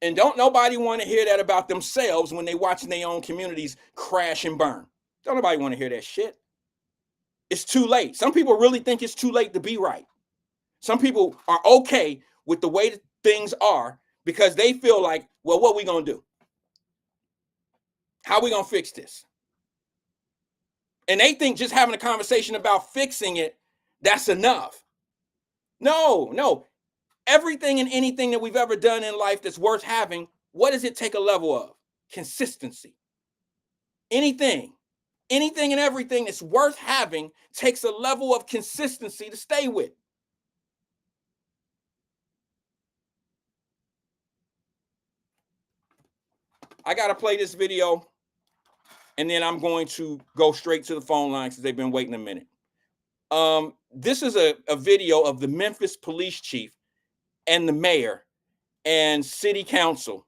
And don't nobody want to hear that about themselves when they watching their own communities crash and burn. Don't nobody want to hear that shit. It's too late. Some people really think it's too late to be right. Some people are okay with the way that things are because they feel like, well, what we gonna do? How we gonna fix this? And they think just having a conversation about fixing it, that's enough. No. Everything and anything that we've ever done in life that's worth having, what does it take a level of? Consistency. Anything and everything that's worth having takes a level of consistency to stay with. I got to play this video, and then I'm going to go straight to the phone line because they've been waiting a minute. This is a video of the Memphis police chief and the mayor and city council.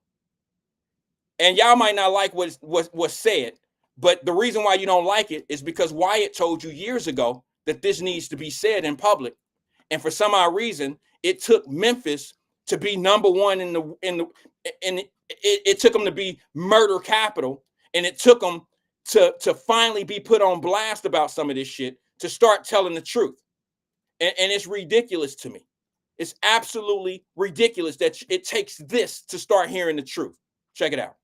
And y'all might not like what's said, but the reason why you don't like it is because Wyatt told you years ago that this needs to be said in public. And for some odd reason, it took Memphis to be number one it took them to be murder capital. And it took them to finally be put on blast about some of this shit, to start telling the truth. And it's ridiculous to me. It's absolutely ridiculous that it takes this to start hearing the truth. Check it out.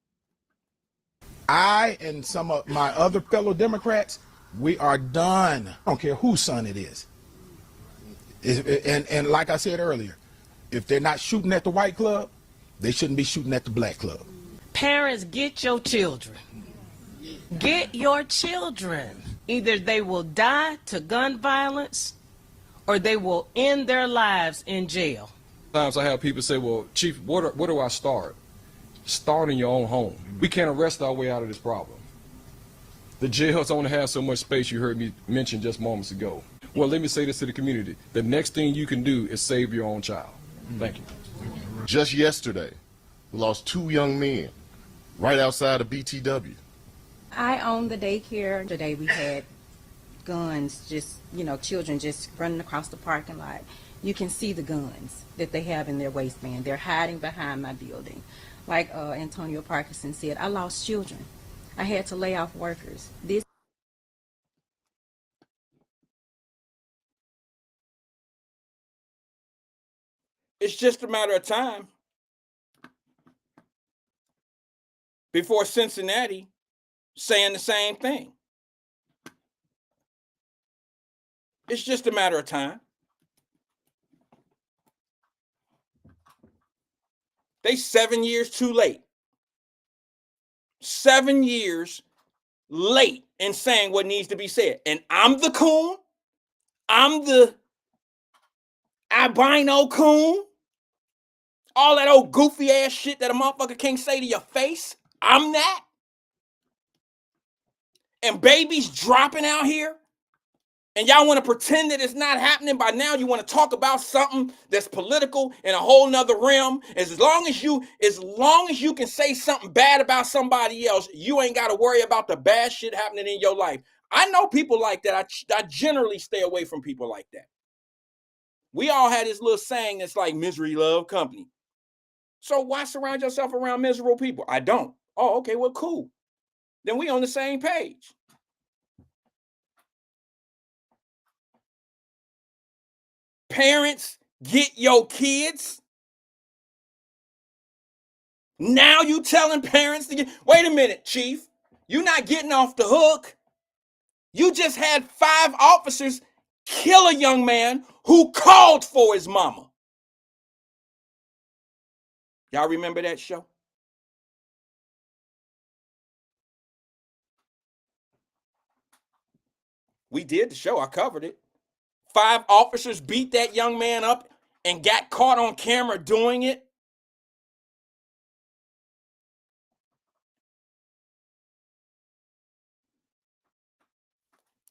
I and some of my other fellow Democrats, we are done. I don't care whose son it is. And like I said earlier, if they're not shooting at the white club, they shouldn't be shooting at the black club. Parents, get your children. Get your children. Either they will die to gun violence or they will end their lives in jail. Sometimes I have people say, well, Chief, where do I start? Start in your own home. We can't arrest our way out of this problem. The jails only have so much space, you heard me mention just moments ago. Well, let me say this to the community. The next thing you can do is save your own child. Thank you. Just yesterday, we lost 2 young men right outside of BTW. I own the daycare. Today we had guns, children just running across the parking lot. You can see the guns that they have in their waistband. They're hiding behind my building. Like Antonio Parkinson said, I lost children. I had to lay off workers. It's just a matter of time before Cincinnati saying the same thing. It's just a matter of time. They 7 years too late. 7 years late in saying what needs to be said. And I'm the coon. I'm the albino coon. All that old goofy ass shit that a motherfucker can't say to your face. I'm that. And babies dropping out here And y'all want to pretend that it's not happening. By now you want to talk about something that's political in a whole nother realm. As long as you can say something bad about somebody else, you ain't got to worry about the bad shit happening in your life. I know people like that. I generally stay away from people like that. We all had this little saying that's like misery love company. So why surround yourself around miserable people? I don't. Oh, okay, well, cool. Then we on the same page. Parents, get your kids. Now you telling parents to get, wait a minute, Chief. You're not getting off the hook. You just had 5 officers kill a young man who called for his mama. Y'all remember that show? We did the show. I covered it. 5 officers beat that young man up and got caught on camera doing it.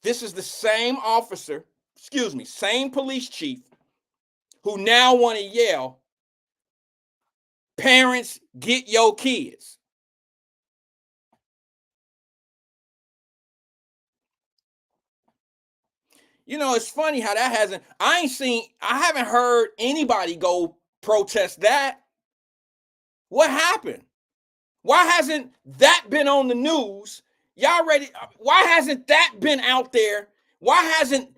This is the same officer, same police chief who now want to yell, parents, get your kids. You know, it's funny how that hasn't, I haven't heard anybody go protest that. What happened? Why hasn't that been on the news? Y'all ready? Why hasn't that been out there? Why hasn't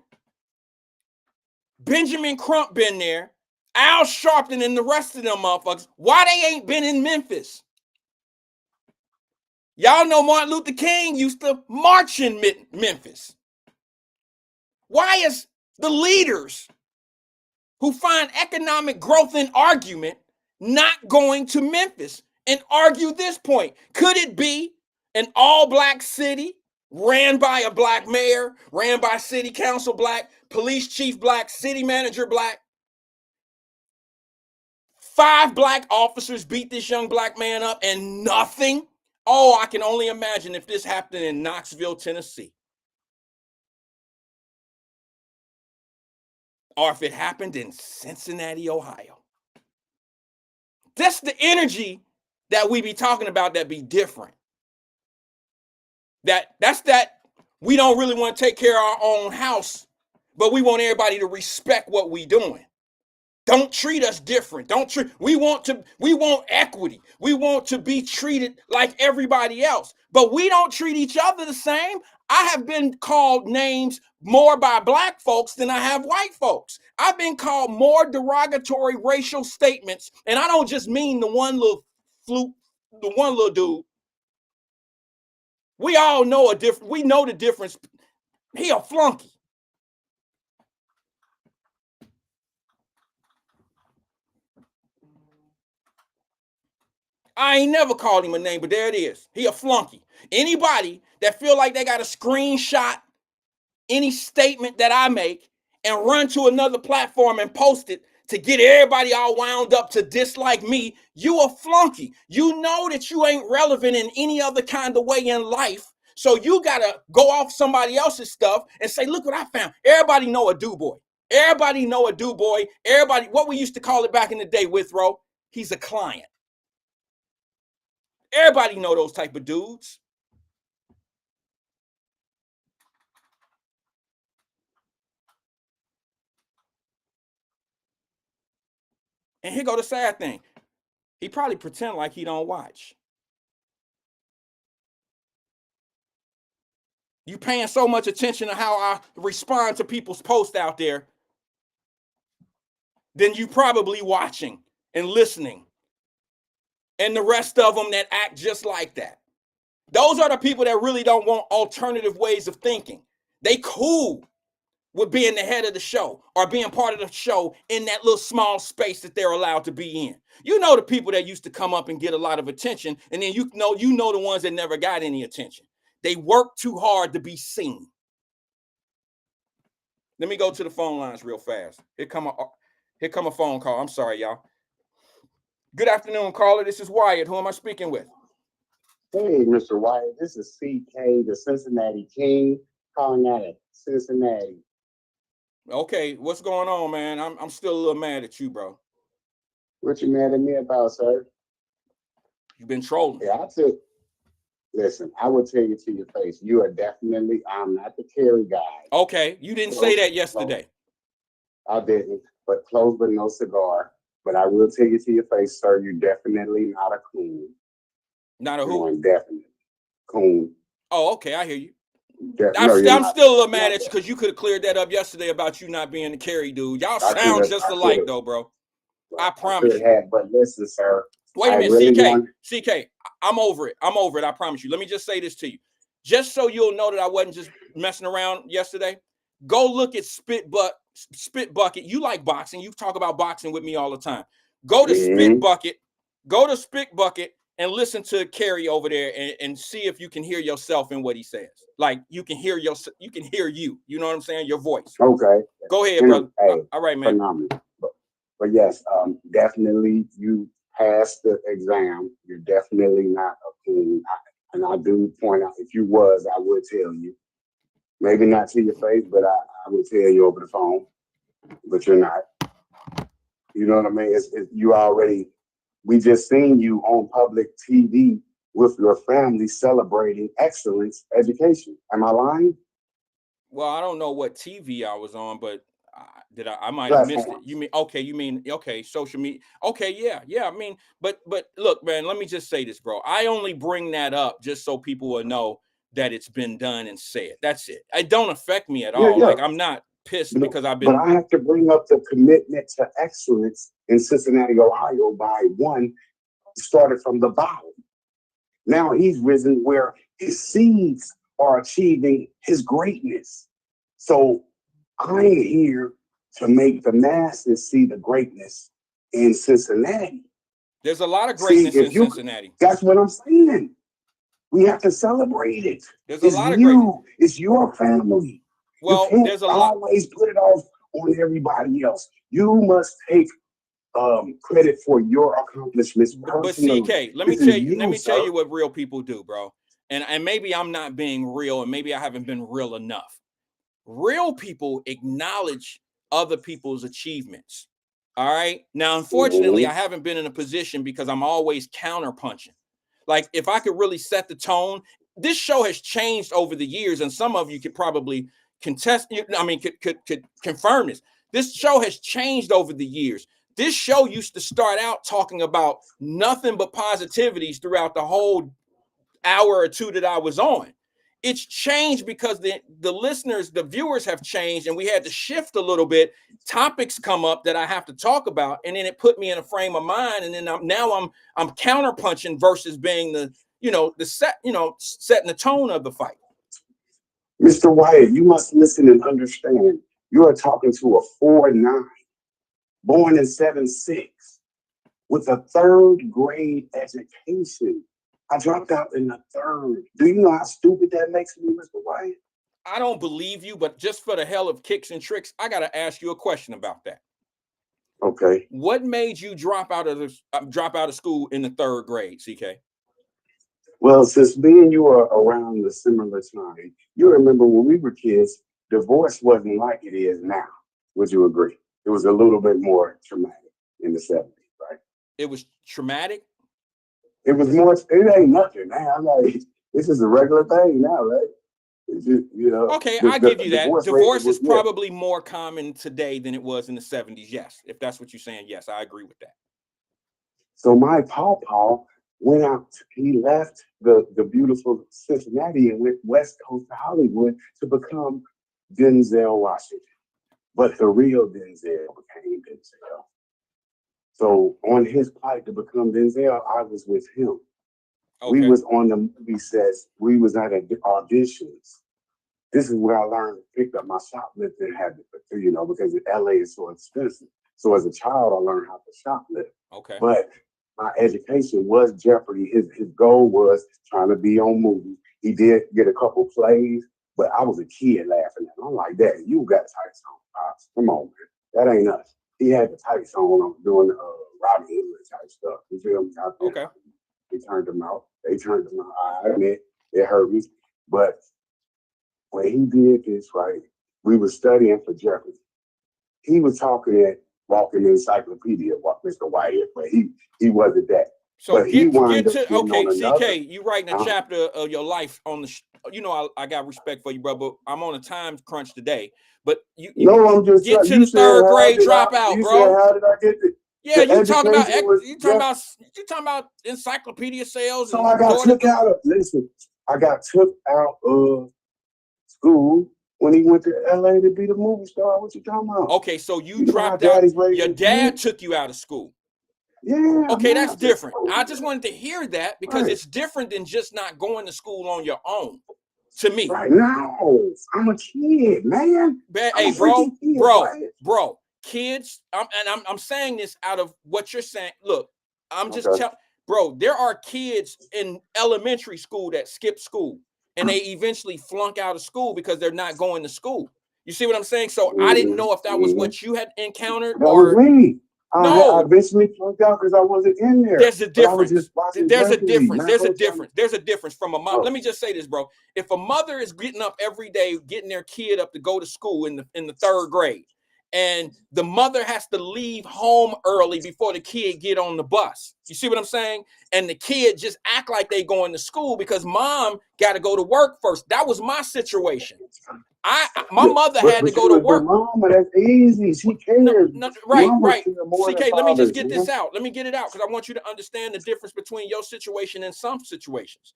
Benjamin Crump been there? Al Sharpton and the rest of them motherfuckers. Why they ain't been in Memphis? Y'all know Martin Luther King used to march in Memphis. Why is the leaders who find economic growth in argument not going to Memphis and argue this point? Could it be an all-black city ran by a black mayor, ran by city council black, police chief black, city manager black? 5 black officers beat this young black man up and nothing? Oh, I can only imagine if this happened in Knoxville, Tennessee. Or if it happened in Cincinnati, Ohio. That's the energy that we be talking about that be different. That's that we don't really want to take care of our own house, but we want everybody to respect what we doing. Don't treat us different. We want equity. We want to be treated like everybody else, but we don't treat each other the same. I have been called names more by black folks than I have white folks. I've been called more derogatory racial statements, and I don't just mean the one little fluke, the one little dude. We all know a difference. We know the difference. He a flunky. I ain't never called him a name, but there it is. He a flunky. Anybody that feel like they got to screenshot any statement that I make and run to another platform and post it to get everybody all wound up to dislike me, you a flunky. You know that you ain't relevant in any other kind of way in life. So you got to go off somebody else's stuff and say, look what I found. Everybody know a do-boy. Everybody know a do-boy. Everybody, what we used to call it back in the day, Withrow, he's a client. Everybody know those type of dudes. And here go the sad thing. He probably pretend like he don't watch. You paying so much attention to how I respond to people's posts out there, then you probably watching and listening. And the rest of them that act just like that. Those are the people that really don't want alternative ways of thinking. They cool with being the head of the show or being part of the show in that little small space that they're allowed to be in. You know the people that used to come up and get a lot of attention, and then you know the ones that never got any attention. They work too hard to be seen. Let me go to the phone lines real fast. Here come a phone call. I'm sorry, y'all. Good afternoon, caller. This is Wyatt. Who am I speaking with? Hey, Mr. Wyatt, this is CK, the Cincinnati King, calling out of Cincinnati. Okay, what's going on, man? I'm still a little mad at you, bro. What you mad at me about, sir? You've been trolling. Yeah, listen, I will tell you to your face, you are definitely, I'm not the carry guy. Okay, you didn't say that yesterday. I didn't, but close but no cigar. But I will tell you to your face, sir, you're definitely not a coon. Not a who? Definitely. Coon. Oh, okay, I hear you. No, you're I'm not. still a little mad Not at you because you could have cleared that up yesterday about you not being the carry dude. Y'all I sound could just have, alike, though, bro. I I promise could you. have, but listen, sir. Wait a I minute, really CK. want. CK, I'm over it. I'm over it. I promise you. Let me just say this to you. Just so you'll know that I wasn't just messing around yesterday. Go look at Spit Bucket. You like boxing. You talk about boxing with me all the time. Go to Spit Bucket. Go to Spit Bucket and listen to Kerry over there and see if you can hear yourself in what he says. Like you can hear you. You know what I'm saying? Your voice. Okay. Go ahead, brother. Hey, all right, man. phenomenal. But yes, definitely you passed the exam. You're definitely not a coon. And I do point out, if you was, I would tell you. Maybe not to your face, but I would tell you over the phone. But you're not. You know what I mean? You already. We just seen you on public TV with your family celebrating excellence education. Am I lying? Well, I don't know what TV I was on, but I might have missed it. You mean social media. Okay, yeah. I mean, but look, man, let me just say this, bro. I only bring that up just so people will know that it's been done and said. That's it. It don't affect me at all. Yeah. Like I'm not pissed because I've But been. I have to bring up the commitment to excellence in Cincinnati, Ohio by one started from the bottom. Now he's risen where his seeds are achieving his greatness. So I'm here to make the masses see the greatness in Cincinnati. There's a lot of greatness in Cincinnati. That's what I'm saying. We have to celebrate it. There's a lot of greatness. It's your family. Well, you can't there's a lot. Always put it off on everybody else. You must take credit for your accomplishments personally. But CK, let me tell you what real people do, bro. And maybe I'm not being real, and maybe I haven't been real enough. Real people acknowledge other people's achievements. All right. Now, unfortunately, I haven't been in a position because I'm always counterpunching. Like, if I could really set the tone, this show has changed over the years, and some of you could probably contest. I mean, could confirm this. This show has changed over the years. This show used to start out talking about nothing but positivities throughout the whole hour or two that I was on. It's changed because the listeners, the viewers have changed, and we had to shift a little bit. Topics come up that I have to talk about, and then it put me in a frame of mind, and then I'm counterpunching versus being setting the tone of the fight. Mr. Wyatt, you must listen and understand. You are talking to a 4'9", born in 7'6", with a third grade education. I dropped out in the third. Do you know how stupid that makes me, Mr. Wyatt? I don't believe you, but just for the hell of kicks and tricks, I got to ask you a question about that. Okay. What made you drop out of school in the third grade, CK? Well, since me and you are around the similar time, you remember when we were kids, divorce wasn't like it is now. Would you agree? It was a little bit more traumatic in the 70s, right? It was traumatic? It was more, it ain't nothing now. I'm like, this is a regular thing now, right? It's just, okay, I give you that. Divorce is probably yeah. more common today than it was in the 70s. Yes, if that's what you're saying, yes, I agree with that. So my pawpaw went out, he left the beautiful Cincinnati and went west coast to Hollywood to become Denzel Washington. But the real Denzel became Denzel. So on his plight to become Denzel, I was with him. Okay. We was on the movie sets. We was at auditions. This is where I learned to pick up my shoplifting habit, because LA is so expensive. So as a child, I learned how to shoplift. Okay. But my education was Jeopardy. His goal was trying to be on movies. He did get a couple plays, but I was a kid laughing at him. I'm like, Daddy, you got tights on, Pops. Come on, man. That ain't us. He had the tights on doing Robin Hood type stuff. You feel me? Okay. They turned them out. I admit it hurt me. But when he did this, right, we were studying for Jeopardy. he was talking at Walking Encyclopedia, Mr. Wyatt, but he wasn't that. So But he get wound up to getting okay, on another. CK. You writing a chapter of your life on the. You know, I got respect for you, bro. But I'm on a time crunch today. But you No, I'm just get to you the said third how grade did I, dropout, you bro. said how did I get the Yeah, you talking about education was you talking about encyclopedia sales. So and I got door-to-door. took out of listen. I got took out of school when he went to LA to be the movie star. What you talking about? Okay, so you You know how dropped out. daddy's raising Your kids? dad took you out of school. Yeah. Okay, man, that's I just different. told I you just that. wanted to hear that because Right. it's different than just not going to school on your own. To me, Right now, I'm a kid, man. Hey, I'm a freaking kid, right? Kids. I'm saying this out of what you're saying. Look, I'm just Okay. telling, bro. There are kids in elementary school that skip school and they eventually flunk out of school because they're not going to school. You see what I'm saying? So I didn't know if that was what you had encountered That or was me. I no. eventually flunked out because I wasn't in there. There's a But I was difference. just watching There's a Jeopardy, difference. man. There's a difference. There's a difference from a mom. Oh. Let me just say this, bro. If a mother is getting up every day, getting their kid up to go to school in the third grade, and the mother has to leave home early before the kid get on the bus. You see what I'm saying? And the kid just act like they going to school because mom got to go to work first. That was my situation. My mother had to go to work. But mama, that's easy. She cares. Right. CK, let me just get this out. Let me get it out because I want you to understand the difference between your situation and some situations.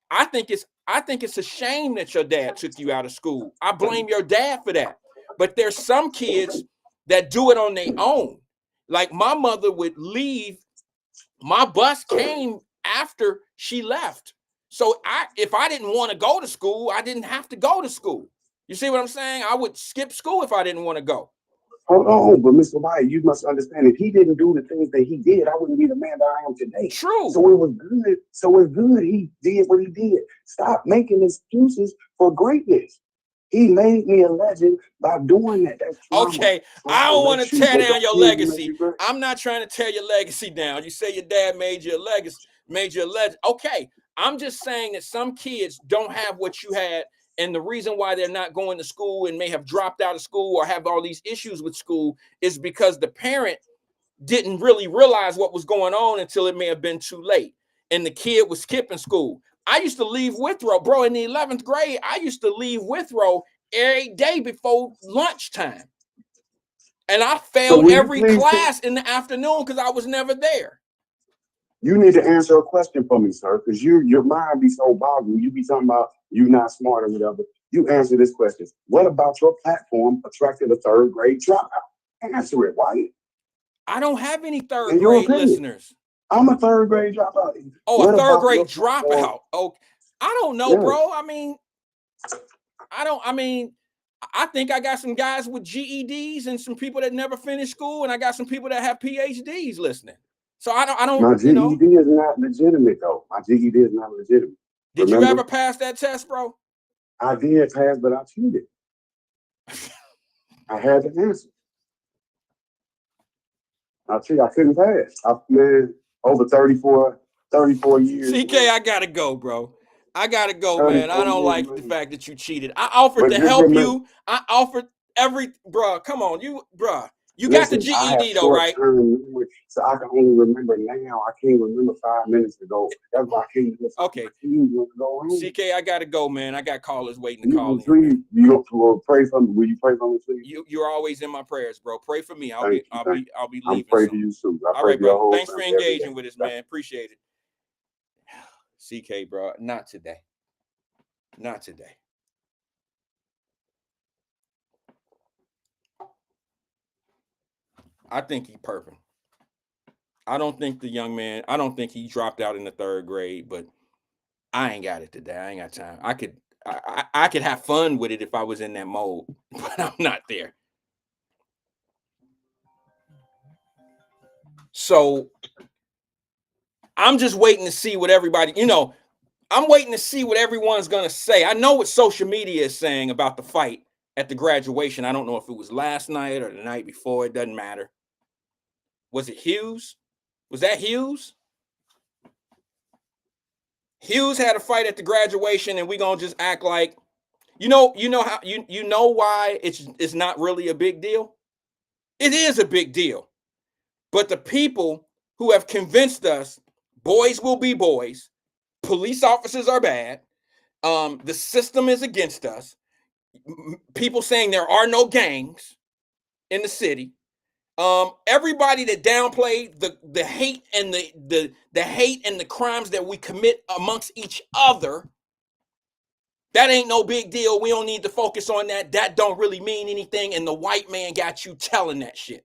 I think it's a shame that your dad took you out of school. I blame your dad for that. But there's some kids that do it on their own. Like my mother would leave. My bus came after she left. So if I didn't want to go to school, I didn't have to go to school. You see what I'm saying? I would skip school if I didn't want to go. Hold on, but Mr. Wyatt, you must understand if he didn't do the things that he did, I wouldn't be the man that I am today. True. So it was good. He did what he did. Stop making excuses for greatness. He made me a legend by doing that. That's trauma. Okay, I don't want to tear down your legacy. I'm not trying to tear your legacy down. You say your dad made you a legacy, made you a legend. Okay, I'm just saying that some kids don't have what you had. And the reason why they're not going to school and may have dropped out of school or have all these issues with school is because the parent didn't really realize what was going on until it may have been too late. And the kid was skipping school. I used to leave Withrow, bro, in the 11th grade. I used to leave Withrow every day before lunchtime. And I failed every class in the afternoon because I was never there. You need to answer a question for me, sir, because your mind be so boggled. You be talking about you not smart or whatever. You answer this question. What about your platform attracted a third grade dropout? Answer it, Wyatt. I don't have any third grade listeners. I'm a third grade dropout. Oh, a third grade dropout. Oh, I don't know, bro. I think I got some guys with GEDs and some people that never finished school, and I got some people that have PhDs listening. So I don't. My GED is not legitimate though. My GED is not legitimate. Did you ever pass that test, bro? I did pass, but I cheated. I had to answer. I couldn't pass. Man, over 34 years. CK, I gotta go, bro. I gotta go, man. I don't like the fact that you cheated. I offered to help you. I offered bro. Come on, bro. You got the GED though, right? So I can only remember now. I can't remember 5 minutes ago. That's why I can't. Okay. CK, I gotta go, man. I got callers waiting to call you. You pray for me. Will you pray for me, please? You're always in my prayers, bro. Pray for me. I'll be leaving. I'm praying for you too. All right, bro. Thanks for engaging with us, man. Appreciate it. CK, bro. Not today. Not today. I think he's perfect. I don't think the young man, I don't think he dropped out in the third grade, but I ain't got it today. I ain't got time. I could have fun with it if I was in that mode, but I'm not there. So I'm just waiting to see what everybody, I'm waiting to see what everyone's going to say. I know what social media is saying about the fight at the graduation. I don't know if it was last night or the night before. It doesn't matter. Was it Hughes? Was that Hughes? Hughes had a fight at the graduation, and we're gonna just act like, you know why it's not really a big deal? It is a big deal. But the people who have convinced us boys will be boys, police officers are bad, the system is against us, people saying there are no gangs in the city, everybody that downplayed the hate and the hate and the crimes that we commit amongst each other. That ain't no big deal. We don't need to focus on that. That don't really mean anything. And the white man got you telling that shit.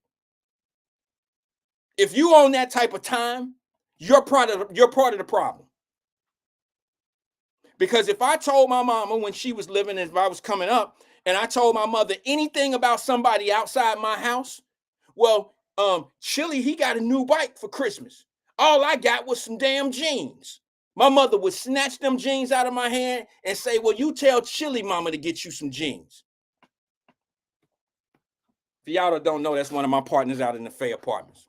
If you own that type of time, you're part of the problem. Because if I told my mama when she was living, if I was coming up, and I told my mother anything about somebody outside my house, well, Chili, he got a new bike for Christmas. All I got was some damn jeans. My mother would snatch them jeans out of my hand and say, well, you tell Chili mama to get you some jeans. For y'all that don't know, that's one of my partners out in the Fay Apartments.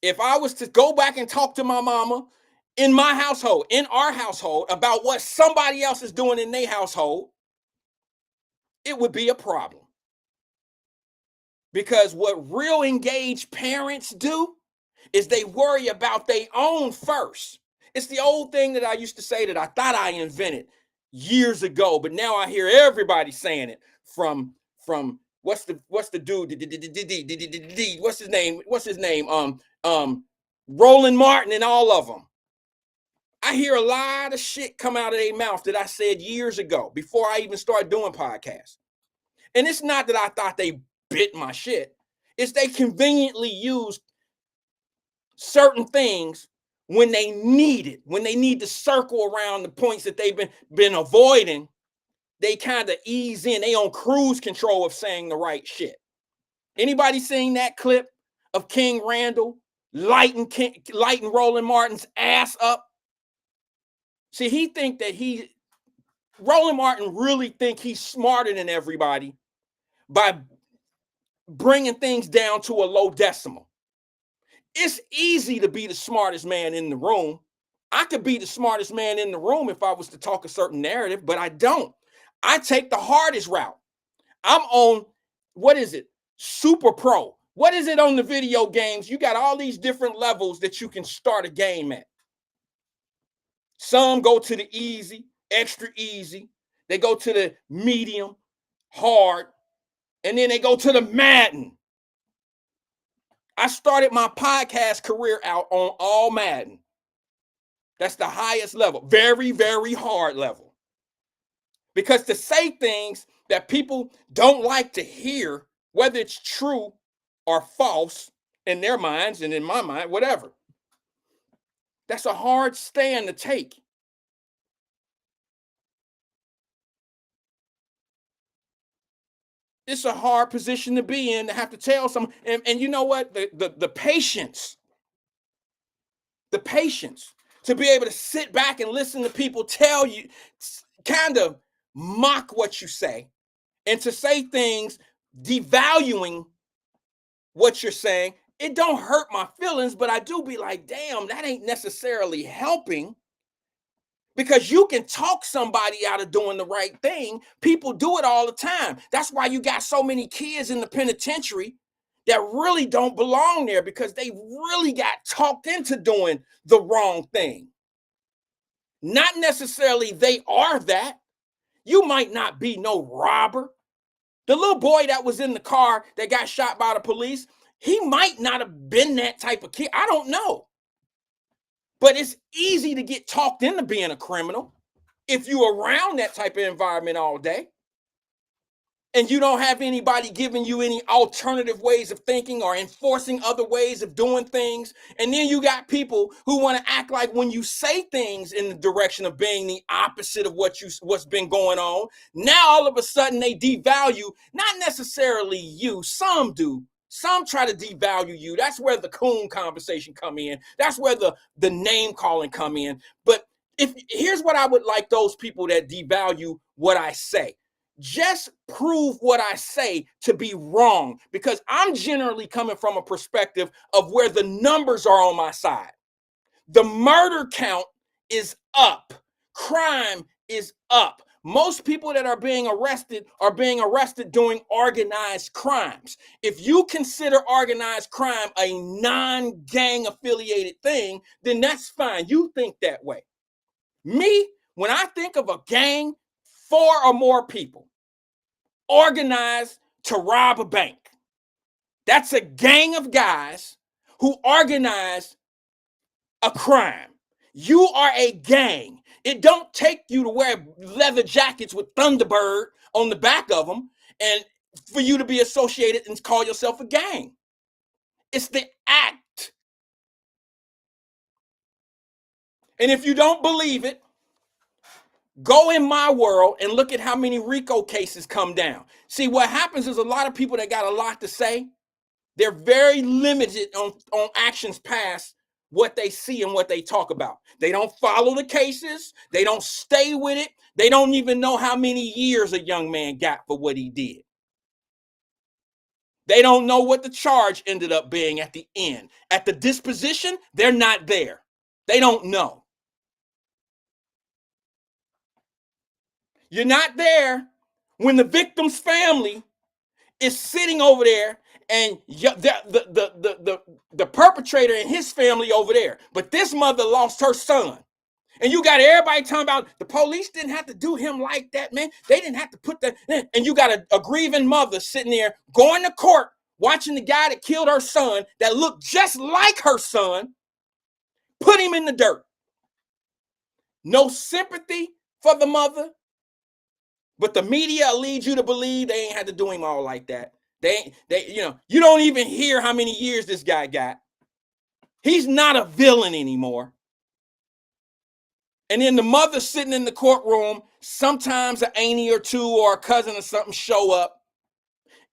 If I was to go back and talk to my mama in my household, in our household, about what somebody else is doing in their household, it would be a problem. Because what real engaged parents do is they worry about their own first. It's the old thing that I used to say that I thought I invented years ago, but now I hear everybody saying it from what's the dude, what's his name? Roland Martin and all of them. I hear a lot of shit come out of their mouth that I said years ago before I even started doing podcasts. And it's not that I thought they bit my shit. It's they conveniently used certain things when they need it, when they need to circle around the points that they've been avoiding. They kind of ease in. They on cruise control of saying the right shit. Anybody seen that clip of King Randall lighting Roland Martin's ass up? See, he think that Roland Martin really think he's smarter than everybody by bringing things down to a low decimal. It's easy to be the smartest man in the room. I could be the smartest man in the room if I was to talk a certain narrative, but I don't. I take the hardest route. I'm on, what is it? Super Pro. What is it on the video games? You got all these different levels that you can start a game at. Some go to the easy, extra easy. They go to the medium, hard, and then they go to the Madden. I started my podcast career out on all Madden. That's the highest level. Very, very hard level. Because to say things that people don't like to hear, whether it's true or false in their minds and in my mind, whatever. That's a hard stand to take. It's a hard position to be in, to have to tell someone. And you know what? The patience to be able to sit back and listen to people tell you, kind of mock what you say, and to say things devaluing what you're saying. It don't hurt my feelings, but I do be like, damn, that ain't necessarily helping. Because you can talk somebody out of doing the right thing. People do it all the time. That's why you got so many kids in the penitentiary that really don't belong there, because they really got talked into doing the wrong thing. Not necessarily they are that. You might not be no robber. The little boy that was in the car that got shot by the police, he might not have been that type of kid. I don't know. But it's easy to get talked into being a criminal if you're around that type of environment all day and you don't have anybody giving you any alternative ways of thinking or enforcing other ways of doing things. And then you got people who want to act like when you say things in the direction of being the opposite of what's been going on, now all of a sudden they devalue, not necessarily you, some do. Some try to devalue you. That's where the coon conversation come in. That's where the name calling come in. But here's what I would like those people that devalue what I say. Just prove what I say to be wrong, because I'm generally coming from a perspective of where the numbers are on my side. The murder count is up. Crime is up. Most people that are being arrested doing organized crimes. If you consider organized crime a non-gang affiliated thing, then that's fine. You think that way. Me, when I think of a gang, 4 or more people organized to rob a bank. That's a gang of guys who organize a crime. You are a gang. It don't take you to wear leather jackets with Thunderbird on the back of them and for you to be associated and call yourself a gang. It's the act. And if you don't believe it, go in my world and look at how many RICO cases come down. See, what happens is a lot of people that got a lot to say, they're very limited on actions past what they see and what they talk about. They don't follow the cases. They don't stay with it. They don't even know how many years a young man got for what he did. They don't know what the charge ended up being at the end. At the disposition, they're not there. They don't know. You're not there when the victim's family is sitting over there and the perpetrator and his family over there. But this mother lost her son. And you got everybody talking about the police didn't have to do him like that, man. They didn't have to put that. And you got a grieving mother sitting there going to court, watching the guy that killed her son that looked just like her son, put him in the dirt. No sympathy for the mother. But the media leads you to believe they ain't had to do him all like that. You don't even hear how many years this guy got. He's not a villain anymore. And then the mother sitting in the courtroom, sometimes an auntie or two or a cousin or something show up,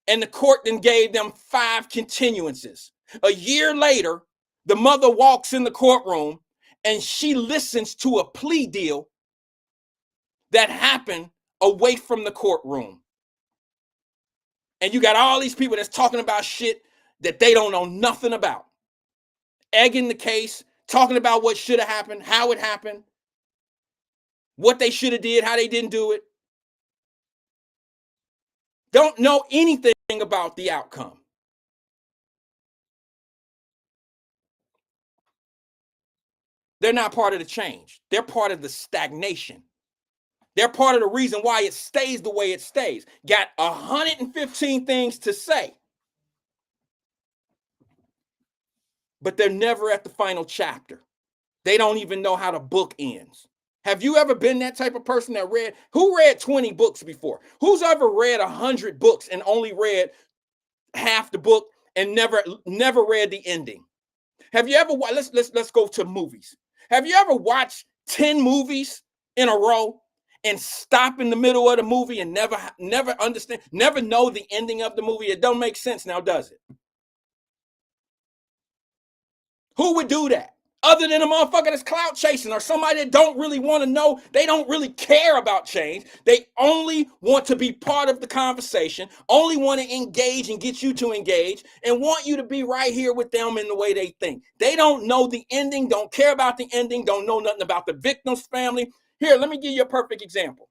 and the court then gave them 5 continuances. A year later, the mother walks in the courtroom and she listens to a plea deal that happened away from the courtroom. And you got all these people that's talking about shit that they don't know nothing about. Egging the case, talking about what should have happened, how it happened, what they should have did, how they didn't do it. Don't know anything about the outcome. They're not part of the change. They're part of the stagnation. They're part of the reason why it stays the way it stays. Got 115 things to say, but they're never at the final chapter. They don't even know how the book ends. Have you ever been that type of person that who read 20 books before? Who's ever read 100 books and only read half the book and never read the ending? Have you ever, let's go to movies. Have you ever watched 10 movies in a row and stop in the middle of the movie and never understand, never know the ending of the movie? It don't make sense now, does it? Who would do that? Other than a motherfucker that's clout chasing or somebody that don't really want to know, they don't really care about change. They only want to be part of the conversation, only want to engage and get you to engage and want you to be right here with them in the way they think. They don't know the ending, don't care about the ending, don't know nothing about the victim's family. Here, let me give you a perfect example.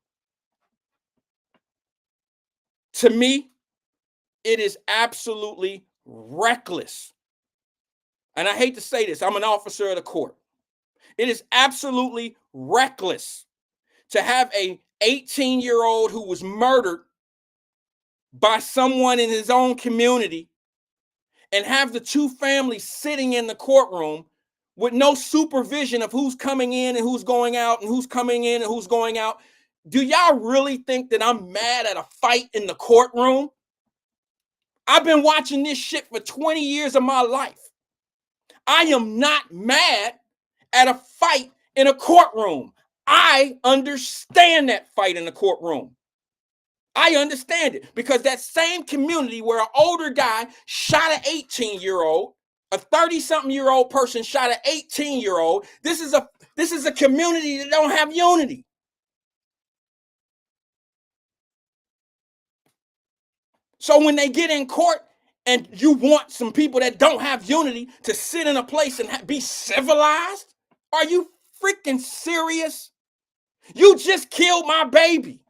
To me, it is absolutely reckless. And I hate to say this, I'm an officer of the court. It is absolutely reckless to have a 18-year-old who was murdered by someone in his own community and have the two families sitting in the courtroom with no supervision of who's coming in and who's going out and who's coming in and who's going out. Do y'all really think that I'm mad at a fight in the courtroom? I've been watching this shit for 20 years of my life. I am not mad at a fight in a courtroom. I understand that fight in the courtroom. I understand it because that same community where an older guy shot an 18-year-old, a 30-something-year-old person shot an 18-year-old, this is a community that don't have unity. So when they get in court and you want some people that don't have unity to sit in a place and be civilized, are you freaking serious? You just killed my baby.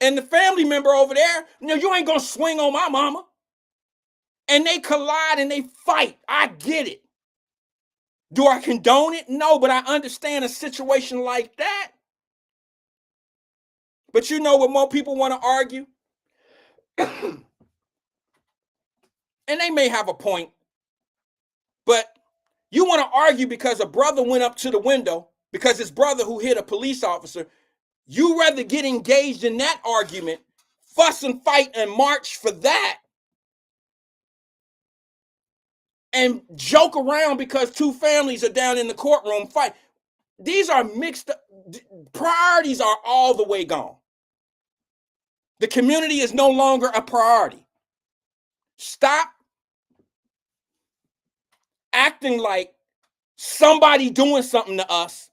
and the family member over there, you ain't gonna swing on my mama. And they collide and they fight. I get it. Do I condone it? No, but I understand a situation like that. But you know what more people want to argue? And they may have a point, but you want to argue because a brother went up to the window, because his brother who hit a police officer, you rather get engaged in that argument, fuss and fight and march for that, and joke around because two families are down in the courtroom fight. These are mixed up. Priorities are all the way gone. The community is no longer a priority. Stop acting like somebody doing something to us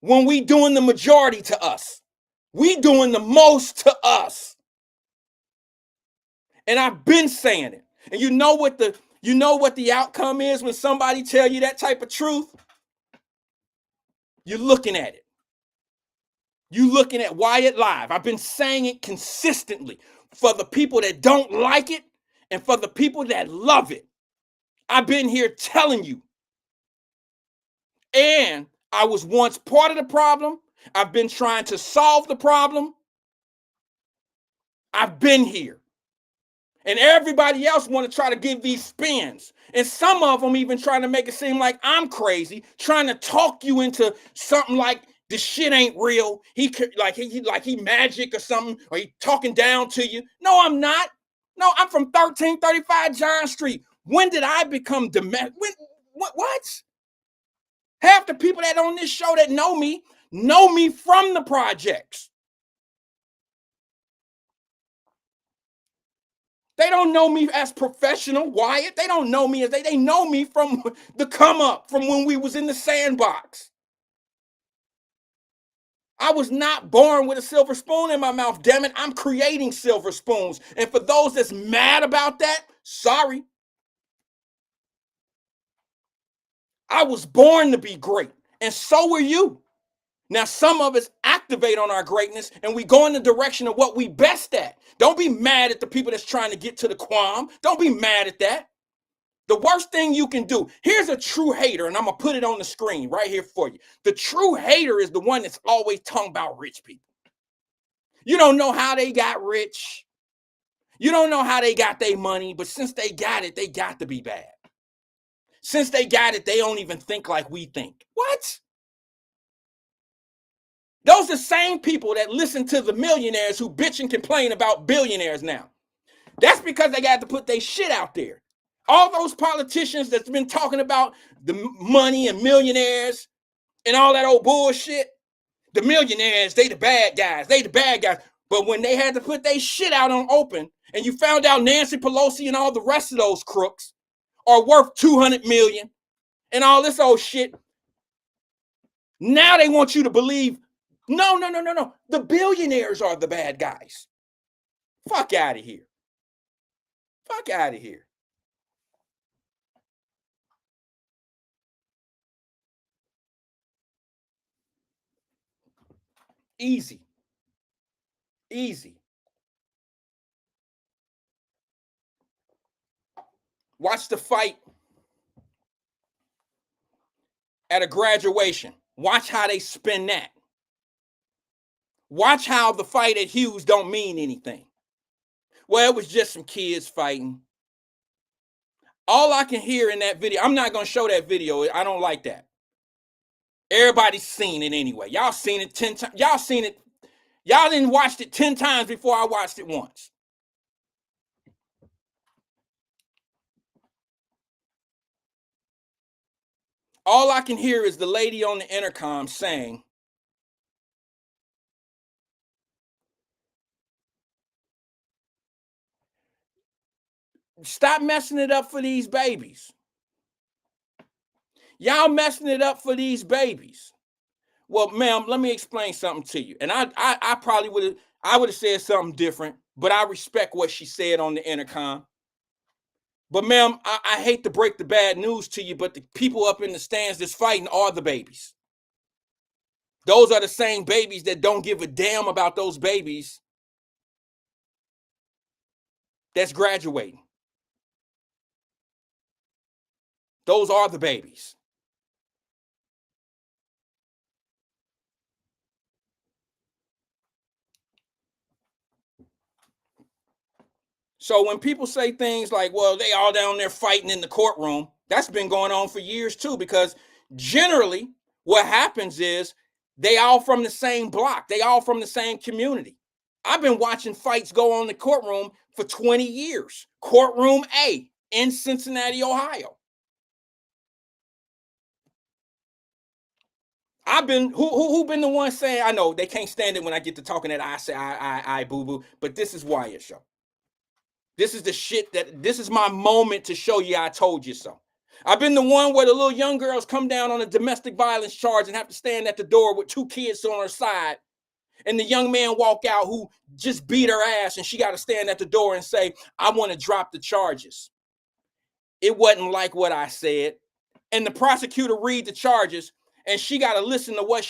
when we doing the majority to us. We doing the most to us. And I've been saying it. And you know what the outcome is when somebody tell you that type of truth? You're looking at it. You looking at Wyatt Live. I've been saying it consistently for the people that don't like it and for the people that love it. I've been here telling you. And I was once part of the problem. I've been trying to solve the problem. I've been here. And everybody else want to try to give these spins. And some of them even trying to make it seem like I'm crazy, trying to talk you into something like this shit ain't real. He magic or something, or he talking down to you. No, I'm not. No, I'm from 1335 John Street. When did I become domestic? What? Half the people that on this show that know me from the projects. They don't know me as professional, Wyatt. They don't know me as they know me from the come up, from when we was in the sandbox. I was not born with a silver spoon in my mouth, damn it. I'm creating silver spoons. And for those that's mad about that, sorry. I was born to be great, and so were you. Now, some of us activate on our greatness and we go in the direction of what we best at. Don't be mad at the people that's trying to get to the quam. Don't be mad at that. The worst thing you can do, here's a true hater, and I'm going to put it on the screen right here for you. The true hater is the one that's always talking about rich people. You don't know how they got rich. You don't know how they got their money, but since they got it, they got to be bad. Since they got it, they don't even think like we think. What? Those are the same people that listen to the millionaires who bitch and complain about billionaires now. That's because they got to put their shit out there. All those politicians that's been talking about the money and millionaires and all that old bullshit, the millionaires, they the bad guys. They the bad guys. But when they had to put their shit out on open and you found out Nancy Pelosi and all the rest of those crooks are worth $200 million and all this old shit, now they want you to believe, no. The billionaires are the bad guys. Fuck out of here. Fuck out of here. Easy. Watch the fight at a graduation. Watch how they spin that. Watch how the fight at Hughes don't mean anything. Well, it was just some kids fighting. All I can hear in that video, I'm not going to show that video. I don't like that. Everybody's seen it anyway. Y'all seen it 10 times. Y'all seen it. Y'all didn't watch it 10 times before I watched it once. All I can hear is the lady on the intercom saying, stop messing it up for these babies. Y'all messing it up for these babies. Well, ma'am, let me explain something to you. And I probably would have said something different, but I respect what she said on the intercom. But ma'am, I hate to break the bad news to you, but the people up in the stands that's fighting are the babies. Those are the same babies that don't give a damn about those babies that's graduating. Those are the babies. So when people say things like, well, they all down there fighting in the courtroom, that's been going on for years too, because generally what happens is they all from the same block. They all from the same community. I've been watching fights go on in the courtroom for 20 years. Courtroom A in Cincinnati, Ohio. I've been who been the one saying, I know they can't stand it when I get to talking that I say I boo boo, but this is Wyatt show. This is the shit this is my moment to show you I told you so. I've been the one where the little young girls come down on a domestic violence charge and have to stand at the door with 2 kids on her side. And the young man walk out who just beat her ass and she got to stand at the door and say, I want to drop the charges. It wasn't like what I said. And the prosecutor read the charges and she got to listen to what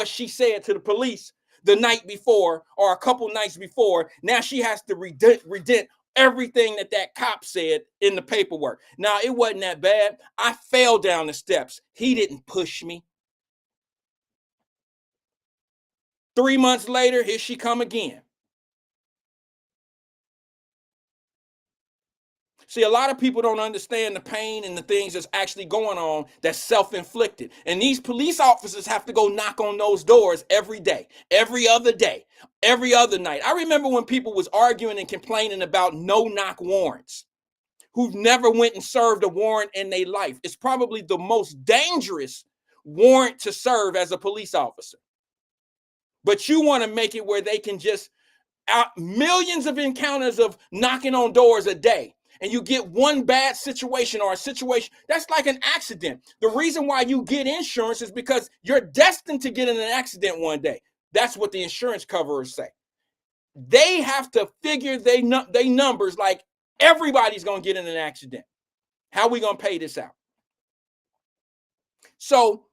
she said to the police the night before or a couple nights before. Now she has to redent everything that cop said in the paperwork. Now, it wasn't that bad. I fell down the steps. He didn't push me. 3 months later, here she come again. See, a lot of people don't understand the pain and the things that's actually going on that's self-inflicted. And these police officers have to go knock on those doors every day, every other day, every other night. I remember when people was arguing and complaining about no-knock warrants, who've never went and served a warrant in their life. It's probably the most dangerous warrant to serve as a police officer. But you want to make it where they can just millions of encounters of knocking on doors a day. And you get one bad situation or a situation that's like an accident. The reason why you get insurance is because you're destined to get in an accident one day. That's what the insurance coverers say. They have to figure they numbers like everybody's going to get in an accident. How are we going to pay this out? So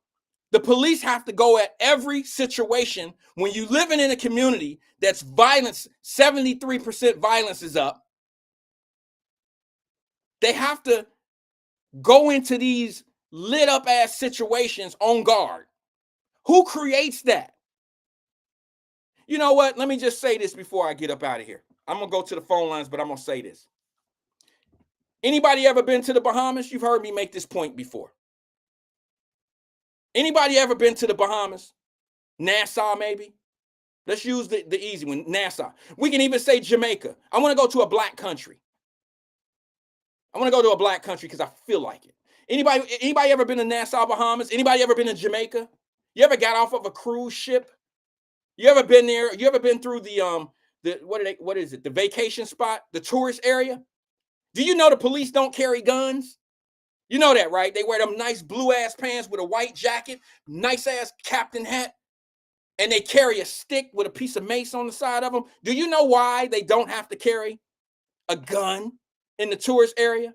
the police have to go at every situation. When you're living in a community that's violence, 73% violence is up, they have to go into these lit up ass situations on guard. Who creates that? You know what? Let me just say this before I get up out of here. I'm going to go to the phone lines, but I'm going to say this. Anybody ever been to the Bahamas? You've heard me make this point before. Anybody ever been to the Bahamas? Nassau, maybe? Let's use the easy one, Nassau. We can even say Jamaica. I want to go to a black country. I want to go to a black country because I feel like it. Anybody ever been to Nassau, Bahamas? Anybody ever been to Jamaica? You ever got off of a cruise ship? You ever been there? You ever been through the what is it? The vacation spot, the tourist area? Do you know the police don't carry guns? You know that, right? They wear them nice blue ass pants with a white jacket, nice ass captain hat, and they carry a stick with a piece of mace on the side of them. Do you know why they don't have to carry a gun in the tourist area?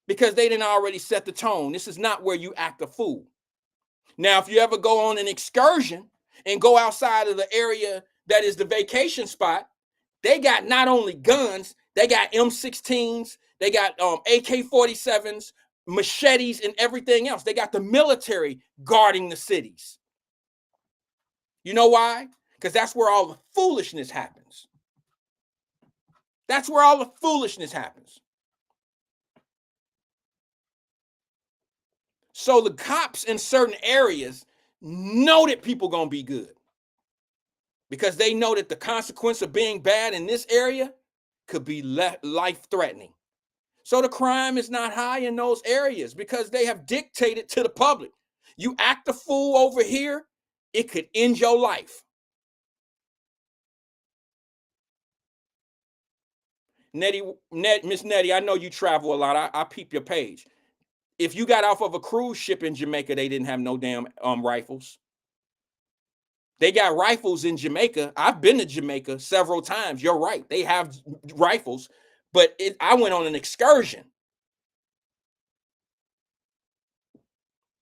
Because they didn't already set the tone. This is not where you act a fool. Now, if you ever go on an excursion and go outside of the area that is the vacation spot, they got not only guns, they got M16s, they got AK-47s, machetes, and everything else. They got the military guarding the cities. You know why? Because that's where all the foolishness happens. That's where all the foolishness happens. So the cops in certain areas know that people gonna be good because they know that the consequence of being bad in this area could be life-threatening. So the crime is not high in those areas because they have dictated to the public. You act a fool over here, it could end your life. Miss Nettie, I know you travel a lot. I peep your page. If you got off of a cruise ship in Jamaica, they didn't have no damn rifles. They got rifles in Jamaica. I've been to Jamaica several times. You're right. They have rifles, but I went on an excursion.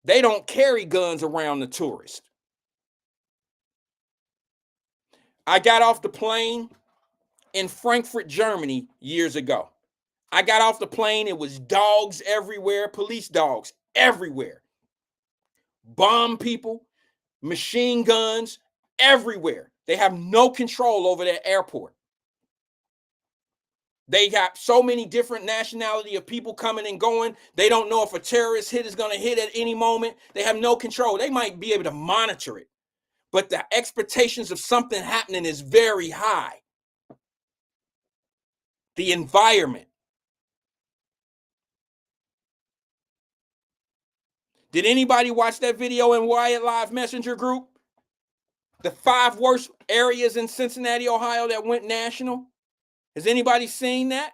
They don't carry guns around the tourist. I got off the plane in Frankfurt, Germany years ago. I got off the plane. It was dogs everywhere, police dogs everywhere. Bomb people, machine guns everywhere. They have no control over that airport. They got so many different nationality of people coming and going. They don't know if a terrorist hit is going to hit at any moment. They have no control. They might be able to monitor it, but the expectations of something happening is very high. The environment. Did anybody watch that video in Wyatt Live Messenger group? The 5 worst areas in Cincinnati, Ohio that went national? Has anybody seen that?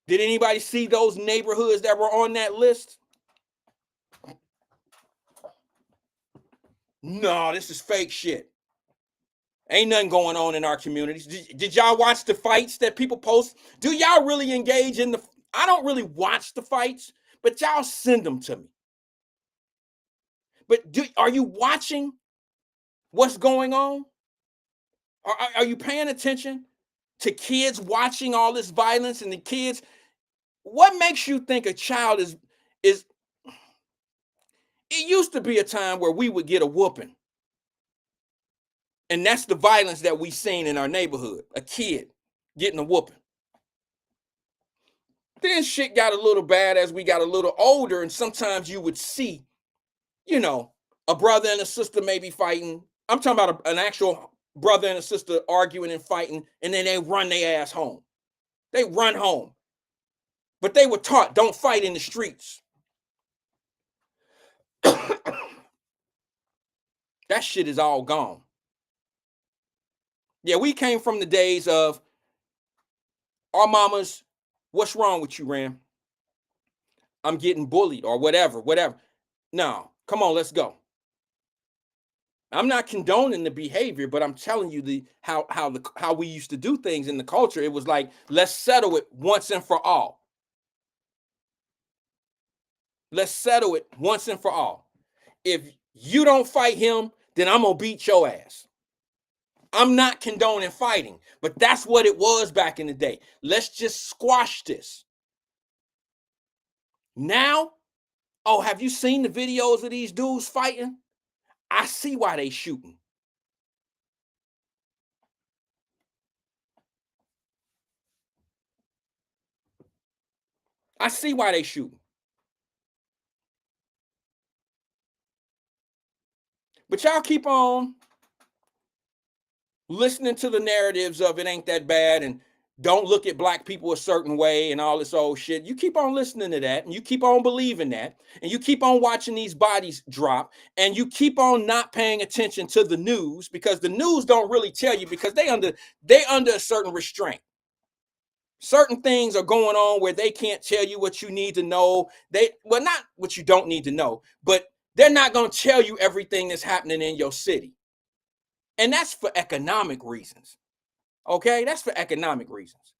Did anybody see those neighborhoods that were on that list? No, this is fake shit. Ain't nothing going on in our communities. Did y'all watch the fights that people post? Do y'all really engage in the... I don't really watch the fights, but y'all send them to me. But are you watching what's going on? Are you paying attention to kids watching all this violence and the kids? What makes you think a child is... It used to be a time where we would get a whooping. And that's the violence that we seen in our neighborhood. A kid getting a whooping. Then shit got a little bad as we got a little older, and sometimes you would see, you know, a brother and a sister maybe fighting. I'm talking about an actual brother and a sister arguing and fighting, and then they run their ass home. They run home. But they were taught, don't fight in the streets. That shit is all gone. Yeah, we came from the days of our mamas, what's wrong with you, Ram? I'm getting bullied or whatever. No, come on, let's go. I'm not condoning the behavior, but I'm telling you how we used to do things in the culture. It was like, let's settle it once and for all. Let's settle it once and for all. If you don't fight him, then I'm going to beat your ass. I'm not condoning fighting, but that's what it was back in the day. Let's just squash this. Now, oh, have you seen the videos of these dudes fighting? I see why they shooting. I see why they shooting. But y'all keep on listening to the narratives of it ain't that bad and don't look at black people a certain way and all this old shit. You keep on listening to that and you keep on believing that and you keep on watching these bodies drop and you keep on not paying attention to the news because the news don't really tell you because they under a certain restraint. Certain things are going on where they can't tell you what you need to know. Not what you don't need to know, but they're not going to tell you everything that's happening in your city. And that's for economic reasons. Okay, that's for economic reasons.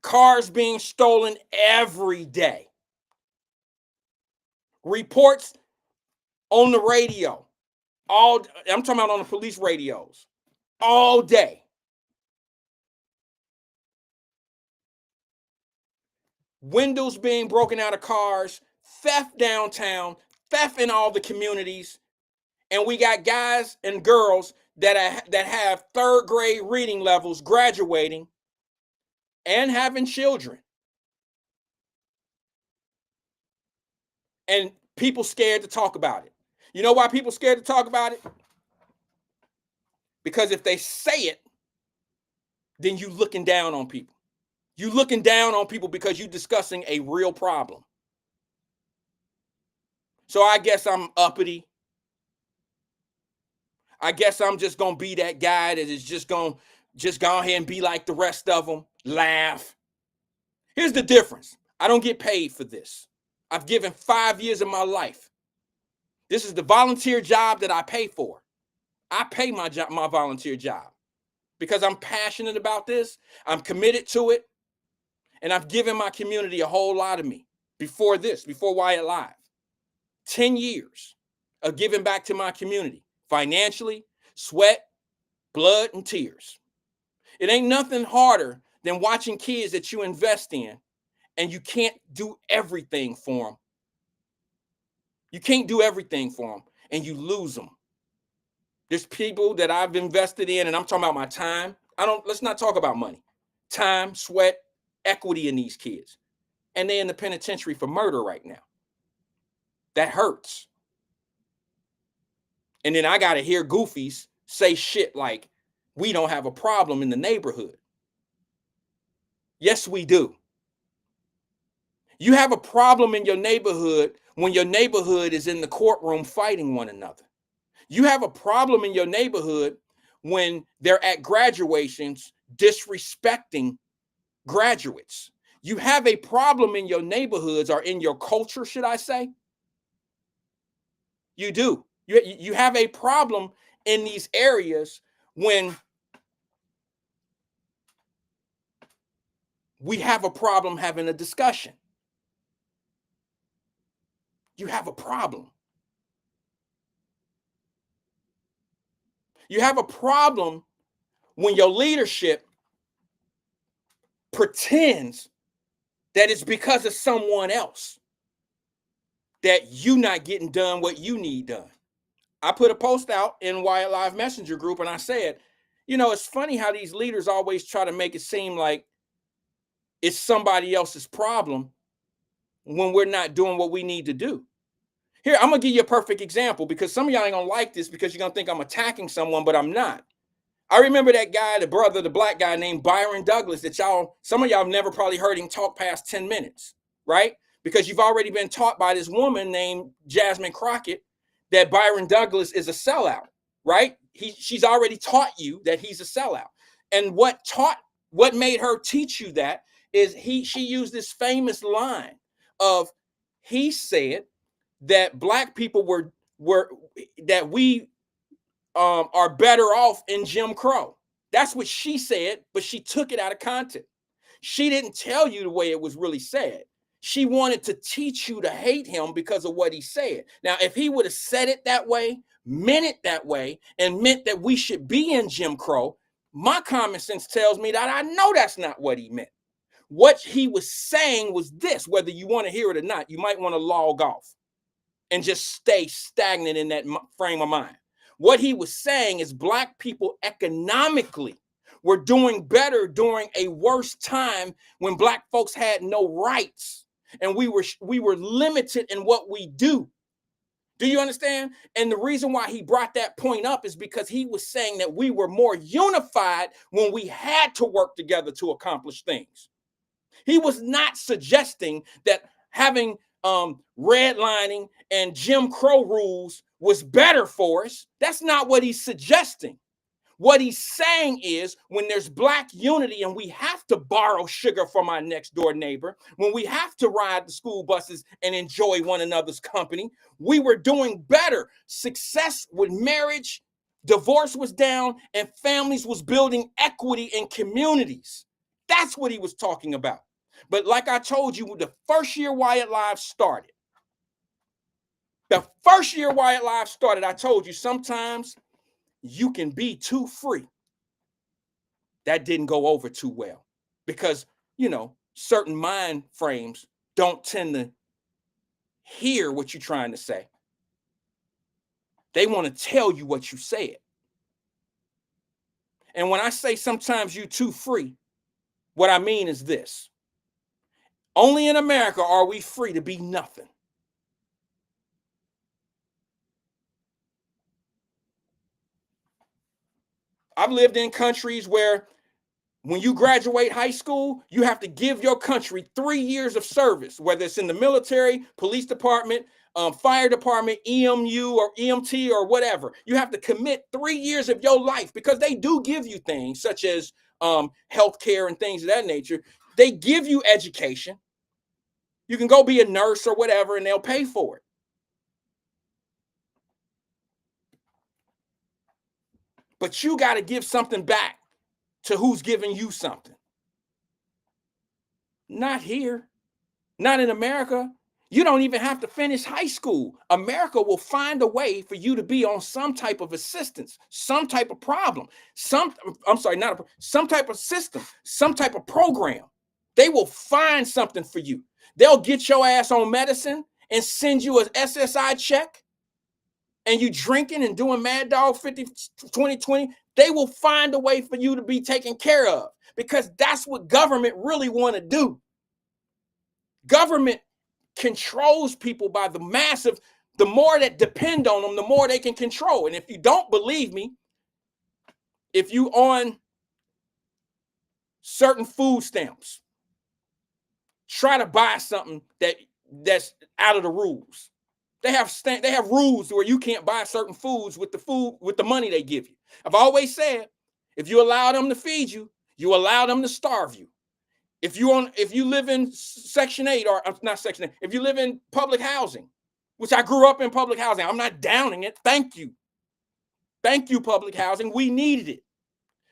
Cars being stolen every day. Reports on the radio. I'm talking about on the police radios. All day. Windows being broken out of cars. Theft downtown. Theft in all the communities. And we got guys and girls that have 3rd grade reading levels graduating and having children. And people scared to talk about it. You know why people scared to talk about it? Because if they say it, then you looking down on people. You looking down on people because you're discussing a real problem. So I guess I'm uppity. I guess I'm just going to be that guy that is just going to go ahead and be like the rest of them. Laugh. Here's the difference. I don't get paid for this. I've given 5 years of my life. This is the volunteer job that I pay for. I pay my volunteer job because I'm passionate about this. I'm committed to it. And I've given my community a whole lot of me before Wyatt Live. 10 years of giving back to my community financially, sweat, blood, and tears. It ain't nothing harder than watching kids that you invest in and you can't do everything for them. You can't do everything for them and you lose them. There's people that I've invested in, and I'm talking about my time. Let's not talk about money. Time, sweat, equity in these kids. And they're in the penitentiary for murder right now. That hurts. And then I got to hear goofies say shit like, we don't have a problem in the neighborhood. Yes, we do. You have a problem in your neighborhood when your neighborhood is in the courtroom fighting one another. You have a problem in your neighborhood when they're at graduations disrespecting graduates. You have a problem in your neighborhoods or in your culture, should I say? You do. You have a problem in these areas when we have a problem having a discussion. You have a problem. You have a problem when your leadership pretends that it's because of someone else that you not getting done what you need done. I put a post out in Wyatt Live Messenger group and I said, it's funny how these leaders always try to make it seem like it's somebody else's problem when we're not doing what we need to do. Here, I'm going to give you a perfect example because some of y'all ain't going to like this because you're going to think I'm attacking someone, but I'm not. I remember that guy, the black guy named Byron Douglas that some of y'all have never probably heard him talk past 10 minutes, right? Because you've already been taught by this woman named Jasmine Crockett that Byron Douglas is a sellout, right? She's already taught you that he's a sellout. And what made her teach you that is she used this famous line of, he said that black people that we are better off in Jim Crow. That's what she said, but she took it out of context. She didn't tell you the way it was really said. She wanted to teach you to hate him because of what he said. Now, if he would have said it that way, meant it that way, and meant that we should be in Jim Crow, my common sense tells me that I know that's not what he meant. What he was saying was this, whether you want to hear it or not, you might want to log off and just stay stagnant in that frame of mind. What he was saying is black people economically were doing better during a worse time when black folks had no rights and we were limited in what we do. Do you understand? And the reason why he brought that point up is because he was saying that we were more unified when we had to work together to accomplish things. He was not suggesting that having redlining and Jim Crow rules was better for us. That's not what he's suggesting. What he's saying is when there's black unity and we have to borrow sugar from our next door neighbor, when we have to ride the school buses and enjoy one another's company, we were doing better. Success with marriage, divorce was down, and families was building equity in communities. That's what he was talking about. But like I told you, the first year Wyatt Live started, I told you sometimes you can be too free. That didn't go over too well because, certain mind frames don't tend to hear what you're trying to say. They want to tell you what you said. And when I say sometimes you're too free, what I mean is this. Only in America are we free to be nothing. I've lived in countries where when you graduate high school, you have to give your country 3 years of service, whether it's in the military, police department, fire department, EMU or EMT or whatever. You have to commit 3 years of your life because they do give you things such as healthcare and things of that nature. They give you education. You can go be a nurse or whatever, and they'll pay for it. But you got to give something back to who's giving you something. Not here. Not in America. You don't even have to finish high school. America will find a way for you to be on some type of assistance, some type of problem, some type of system, some type of program. They will find something for you. They'll get your ass on medicine and send you an SSI check, and you drinking and doing Mad Dog 50-20-20. They will find a way for you to be taken care of, because that's what government really want to do. Government controls people by the massive, the more that depend on them, the more they can control. And if you don't believe me, if you on certain food stamps, try to buy something that's out of the rules. They have rules where you can't buy certain foods with the money they give you. I've always said, if you allow them to feed you, you allow them to starve you. If you live in Section 8, or not Section 8, if you live in public housing, which I grew up in public housing, I'm not downing it. Thank you. Thank you, public housing. We needed it.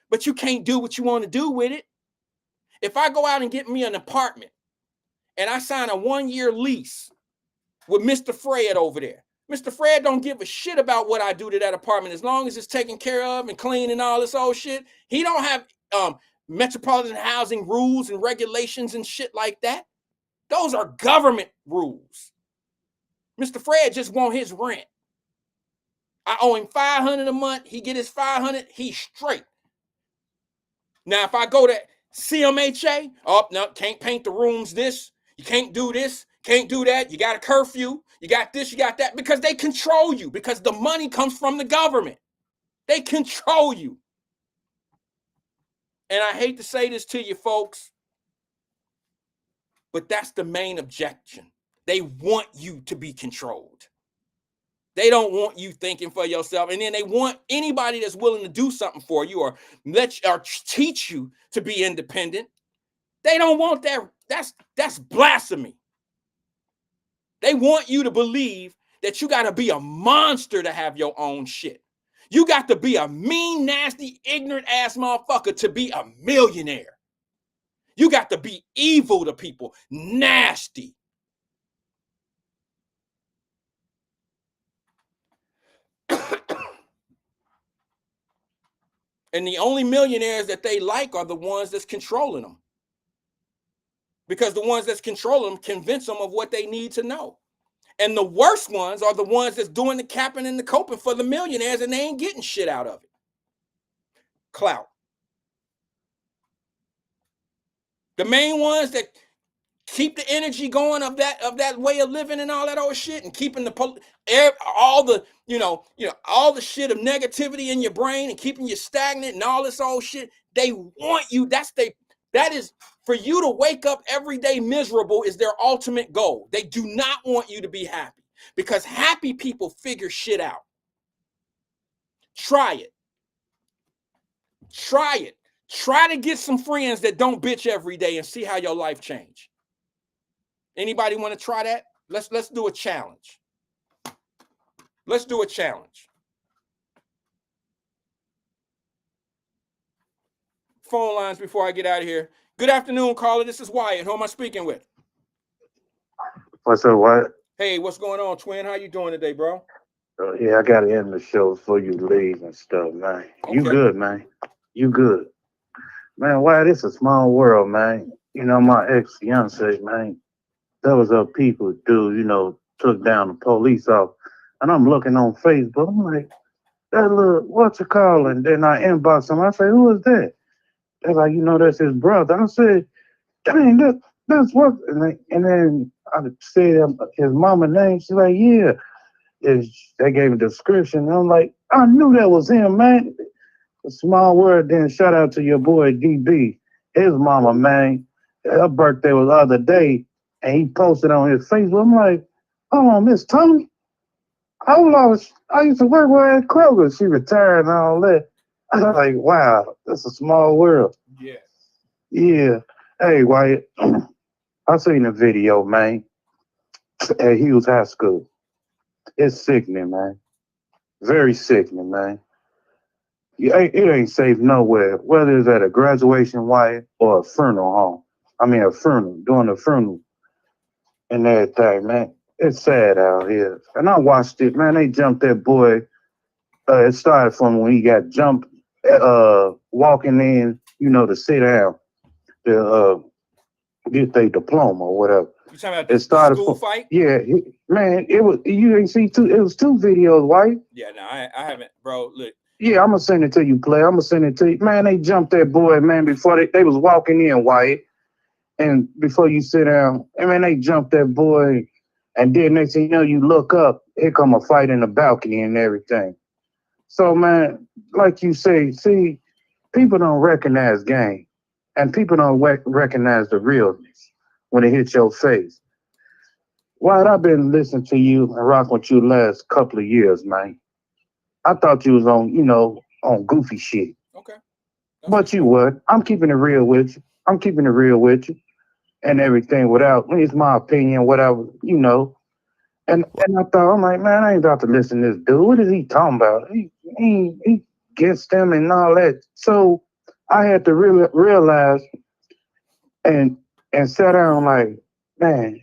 But you can't do what you want to do with it. If I go out and get me an apartment and I sign a 1-year lease with Mr. Fred over there, Mr. Fred don't give a shit about what I do to that apartment as long as it's taken care of and clean and all this old shit. He don't have metropolitan housing rules and regulations and shit like that. Those are government rules. Mr. Fred just want his rent. I owe him $500 a month. He get his $500. He's straight. Now, if I go to CMHA, oh, no, can't paint the rooms this. You can't do this. Can't do that. You got a curfew. You got this. You got that. Because they control you. Because the money comes from the government. They control you. And I hate to say this to you folks, but that's the main objection. They want you to be controlled. They don't want you thinking for yourself. And then they want anybody that's willing to do something for you or teach you to be independent. They don't want that. That's blasphemy. They want you to believe that you got to be a monster to have your own shit. You got to be a mean, nasty, ignorant ass motherfucker to be a millionaire. You got to be evil to people, nasty. And the only millionaires that they like are the ones that's controlling them. Because the ones that's controlling them convince them of what they need to know. And the worst ones are the ones that's doing the capping and the coping for the millionaires, and they ain't getting shit out of it. Clout. The main ones that keep the energy going of that way of living and all that old shit, and keeping all the shit of negativity in your brain and keeping you stagnant and all this old shit. They want you. That is for you to wake up every day miserable is their ultimate goal. They do not want you to be happy, because happy people figure shit out. Try it. Try it. Try to get some friends that don't bitch every day and see how your life change. Anybody want to try that? Let's do a challenge. Let's do a challenge. Phone lines before I get out of here. Good afternoon, caller. This is Wyatt. Who am I speaking with? What's up, Wyatt? Hey, what's going on, twin? How you doing today, bro? Yeah, I got to end the show before you leave and stuff, man. Okay. You good, man. You good. Man, Wyatt, it's a small world, man. You know, my ex-fiance, man, there was a people dude, took down the police off. And I'm looking on Facebook. I'm like, that little, what's it called? And then I inbox him. I say, who is that? They're like, that's his brother. I said, dang, that's what. And then I said his mama name. She's like, yeah. And they gave a description. And I'm like, I knew that was him, man. A small word. Then shout out to your boy DB. His mama, man. Her birthday was the other day. And he posted on his Facebook. I'm like, hold on, Miss Tony. I used to work with her at Kroger. She retired and all that. I was like, wow, that's a small world. Yeah. Yeah. Hey, Wyatt, I seen a video, man, at Hughes High School. It's sickening, man. Very sickening, man. It ain't safe nowhere, whether it's at a graduation, Wyatt, or a funeral home. I mean, a funeral, doing a funeral. and everything, man. It's sad out here. And I watched it, man. They jumped that boy. It started from when he got jumped, walking in, to sit down, to get their diploma or whatever. You talking about It the started school from, fight? yeah, man. It was you ain't see two. It was two videos, White. Yeah, no, I haven't, bro. Look, Yeah, I'm gonna send it to you, play. I'm gonna send it to you, man. They jumped that boy, man, before they was walking in, White. And before you sit down, and man, they jumped that boy, and then next thing you know, you look up, here come a fight in the balcony and everything. So, man, like you say, see, people don't recognize game, and people don't recognize the realness when it hits your face. Wyatt, I've been listening to you and rocking with you the last couple of years, man. I thought you was on goofy shit, okay. but you would. I'm keeping it real with you. I'm keeping it real with you and everything without, it's my opinion, whatever. And I thought, I'm like, man, I ain't about to listen to this dude. What is he talking about? He gets them and all that. So I had to really realize and sit down like, man,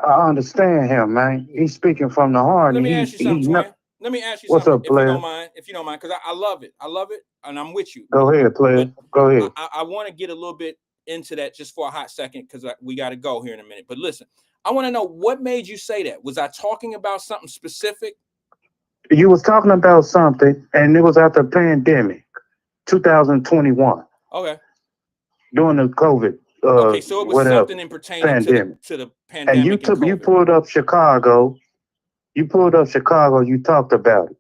I understand him, man. He's speaking from the heart. Let And me ask you something, Twin. Let me ask you what's something, up, player? if you don't mind, because I love it. I love it, and I'm with you. Go ahead, player. Go ahead. I want to get a little bit into that just for a hot second because we got to go here in a minute. But listen, I want to know what made you say that. Was I talking about something specific? You was talking about something, and it was after the pandemic, 2021. Okay. During the COVID. Okay, so it was whatever, something in pertaining pandemic. to the pandemic. And you pulled up Chicago. You pulled up Chicago. You talked about it,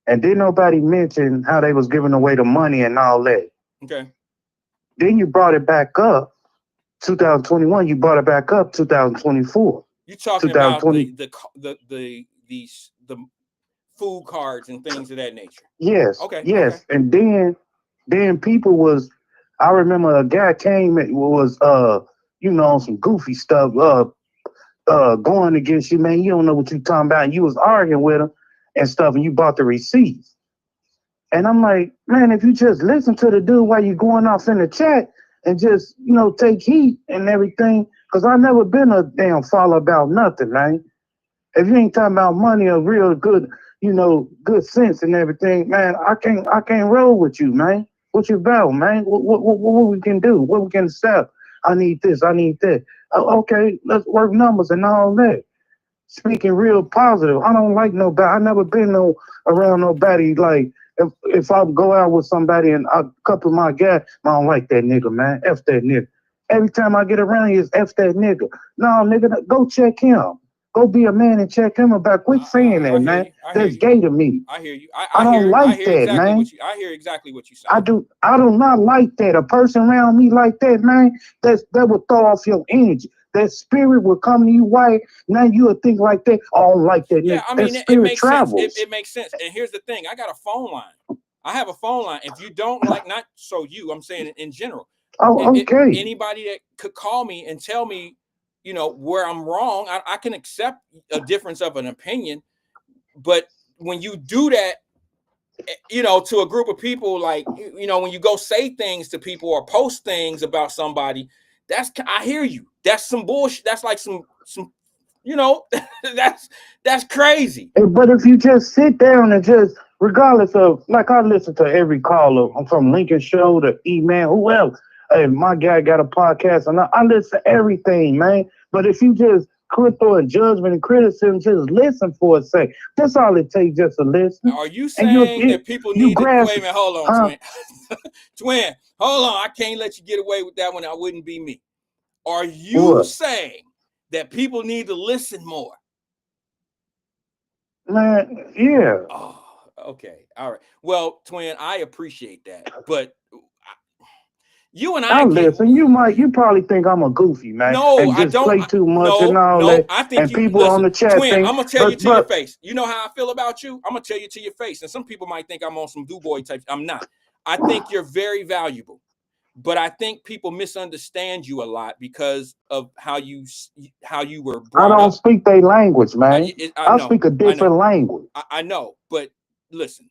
and didn't nobody mention how they was giving away the money and all that. Okay. Then you brought it back up, 2021. You brought it back up, 2024. You talking about the food cards and things of that nature? Yes. Okay. Yes. Okay. And then people was. I remember a guy came and was some goofy stuff going against you, man. You don't know what you talking about. And you was arguing with him and stuff, and you bought the receipts. And I'm like, man, if you just listen to the dude while you going off in the chat and just, take heat and everything, because I never been a damn follower about nothing, man. If you ain't talking about money or real good, good sense and everything, man, I can't roll with you, man. What you about, man? What we can do? What we can sell? I need this. I need that. Okay, let's work numbers and all that. Speaking real positive. I don't like nobody. I never been around nobody like if I go out with somebody and a couple of my guys, I don't like that nigga, man. F that nigga. Every time I get around here, it's F that nigga. No, nigga, go check him. Go be a man and check him about. Quit saying that, man. That's gay to me. I hear you. I don't like that, exactly man. I hear exactly what you say. I do not like that. A person around me like that, man, that would throw off your energy. That spirit will come to you, White. Now you would think like that. I don't like that. Yeah, I mean, that spirit it makes travels. sense. It makes sense. And here's the thing: I got a phone line. I have a phone line. If you don't like, not so you, I'm saying in general. Oh, okay. Anybody that could call me and tell me, where I'm wrong, I can accept a difference of an opinion. But when you do that, to a group of people, like, when you go say things to people or post things about somebody, I hear you. That's some bullshit. That's like some, that's crazy. But if you just sit down and just, regardless of, like, I listen to every caller from Lincoln Show to E-Man, whoever. Hey, my guy got a podcast, and I listen to everything, man. But if you just quit throwing judgment and criticism, just listen for a sec. That's all it takes, just to listen. Are you saying that people need to, wait a minute, hold on, Twin. Twin, hold on. I can't let you get away with that one. I wouldn't be me. Are you saying that people need to listen more? Man, yeah. Oh, okay. All right. Well, Twin, I appreciate that. But you and I listen. You probably think I'm a goofy, man. No, and just I don't. Play too much and all that. I think and you, people listen, on the chat Twin, think, I'm gonna tell you to your face. You know how I feel about you? I'm gonna tell you to your face. And some people might think I'm on some do-boy type. I'm not. I think you're very valuable, but I think people misunderstand you a lot because of how you were brought up. I don't speak their language, man. I know, speak a different language. I know, but listen.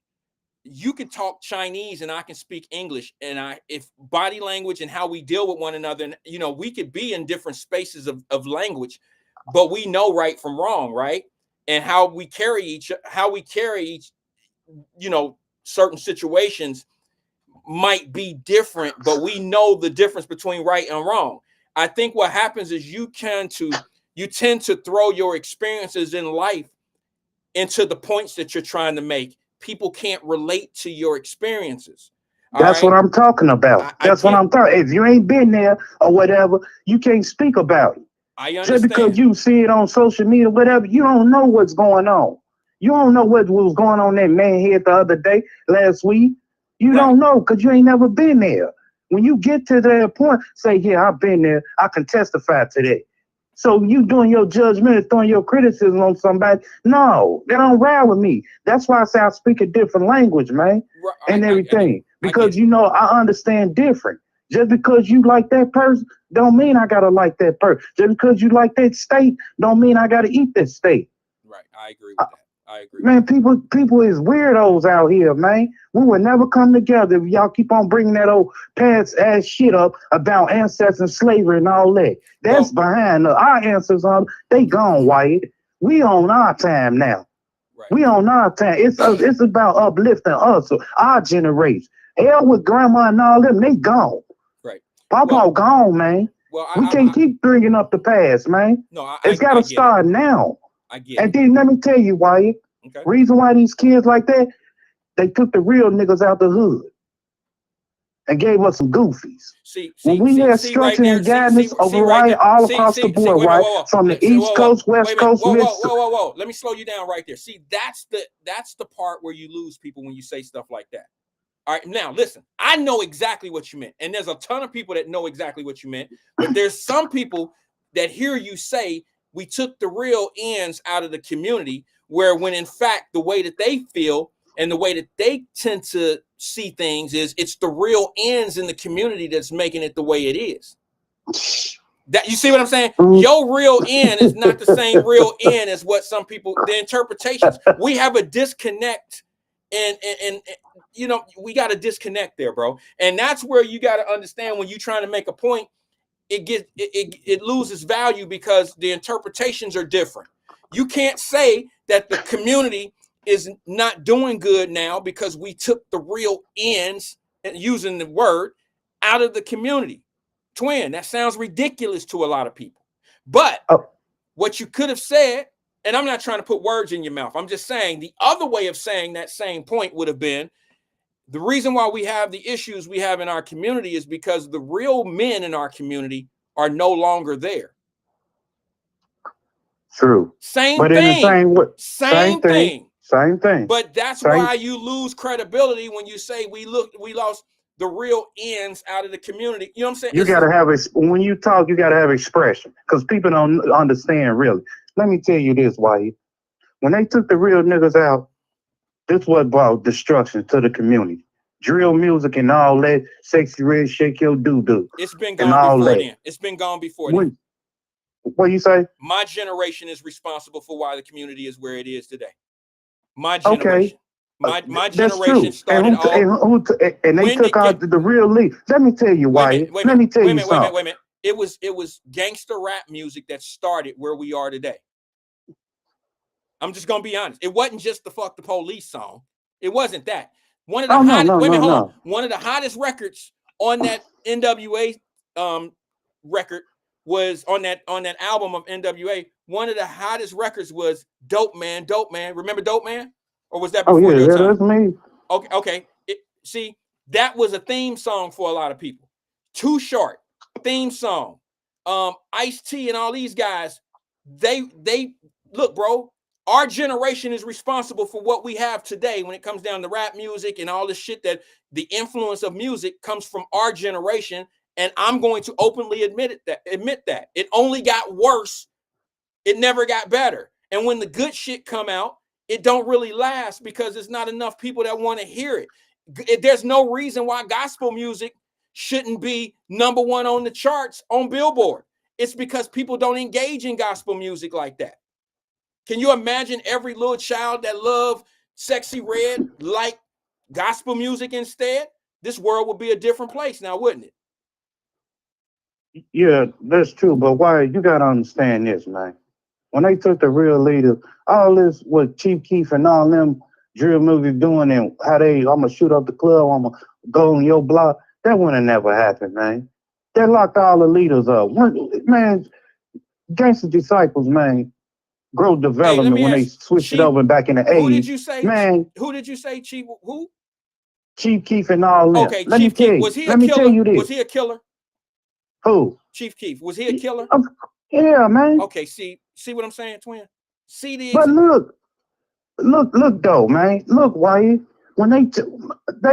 You can talk Chinese and I can speak English, and if body language and how we deal with one another, and we could be in different spaces of language, but we know right from wrong, right? And how we carry each, you know, certain situations might be different, but we know the difference between right and wrong. I think what happens is you tend to throw your experiences in life into the points that you're trying to make. People can't relate to your experiences. That's what I'm talking about. That's what I'm talking. If you ain't been there or whatever, you can't speak about it. I understand. Just because you see it on social media, whatever, you don't know what's going on. You don't know what was going on in that man head the other day, last week. You don't know because you ain't never been there. When you get to that point, say, yeah, I've been there. I can testify to that. So you doing your judgment and throwing your criticism on somebody. No, they don't ride with me. That's why I say I speak a different language, man, and everything. Because, you know, I understand different. Just because you like that person, don't mean I gotta like that person. Just because you like that state, don't mean I gotta eat that state. Right, I agree with that. I agree. Man, people is weirdos out here, man. We will never come together if y'all keep on bringing that old past ass shit up about ancestors and slavery and all that. That's behind us. Our ancestors, they gone, Wyatt. We on our time now. Right. We on our time. It's about uplifting us, our generation. Hell with grandma and all them, they gone. Right. Papa gone, man. Well, we can't keep bringing up the past, man. No, it's got to start now. I get and then let me tell you, Wyatt. Okay. Reason why these kids like that, they took the real niggas out the hood and gave us some goofies. When we had structure and guidance over all across the board, right? From the East Coast, West Coast, Mississippi. Whoa. Let me slow you down right there. See, that's the part where you lose people when you say stuff like that. All right, now listen, I know exactly what you meant. And there's a ton of people that know exactly what you meant. But there's some people that hear you say, we took the real ends out of the community, where when in fact, the way that they feel and the way that they tend to see things is it's the real ends in the community that's making it the way it is. That you see what I'm saying? Your real end is not the same real end as what some people, the interpretations. We have a disconnect, and you know, we got a disconnect there, bro. And that's where you got to understand when you're trying to make a point, it loses value because the interpretations are different. You can't say that the community is not doing good now because we took the real ends, and using the word, out of the community. Twin, that sounds ridiculous to a lot of people. But what you could have said, and I'm not trying to put words in your mouth, I'm just saying the other way of saying that same point would have been, the reason why we have the issues we have in our community is because the real men in our community are no longer there. True. Same but thing. In the same way, same thing. Same thing. But that's why you lose credibility when you say we lost the real ends out of the community. You know what I'm saying? You got to have when you talk, you got to have expression because people don't understand really. Let me tell you this, Wyatt. When they took the real niggas out, this what brought destruction to the community. Drill music and all that, sexy red, shake your doo-doo. It's been gone before then. It's been gone before then. What you say? My generation is responsible for why the community is where it is today. My generation. Okay. My generation started and they took out the real lead. Let me tell you, Wyatt. Let me tell you something. Wait a minute. It was gangster rap music that started where we are today. I'm just gonna be honest. It wasn't just the "Fuck the Police" song. It wasn't that. One of the hottest. One of the hottest records on that NWA record was on that album of NWA. One of the hottest records was "Dope Man." Dope Man. Remember "Dope Man"? Or was that before your time? That's me. Okay. See, that was a theme song for a lot of people. Too Short, theme song. Ice-T and all these guys. They look, bro. Our generation is responsible for what we have today when it comes down to rap music and all the shit that the influence of music comes from our generation. And I'm going to openly admit that. It only got worse. It never got better. And when the good shit come out, it don't really last because there's not enough people that want to hear it. There's no reason why gospel music shouldn't be #1 on the charts on Billboard. It's because people don't engage in gospel music like that. Can you imagine every little child that loved Sexy Red like gospel music instead? This world would be a different place now, wouldn't it? Yeah, that's true. But why you gotta understand this, man. when they took the real leaders, all this what Chief Keef and all them drill movies doing and how I'm gonna shoot up the club, I'm gonna go on your block, that would have never happened, man. They locked all the leaders up. Man, gangster disciples, man, growth Hey, let development me when they ask switched it Chief. over back in the Who did 80s. you say? Man, Who did you say? Chief? Who? Chief Keef and all them. Okay, Let me Chief tell Keef. you. Was he a Let me tell killer? you this. Was he a killer? Who? Chief Keef. Was he a killer? Yeah, man. Okay, see what I'm saying, twin? See the But look though, man. Look, Wyatt. When they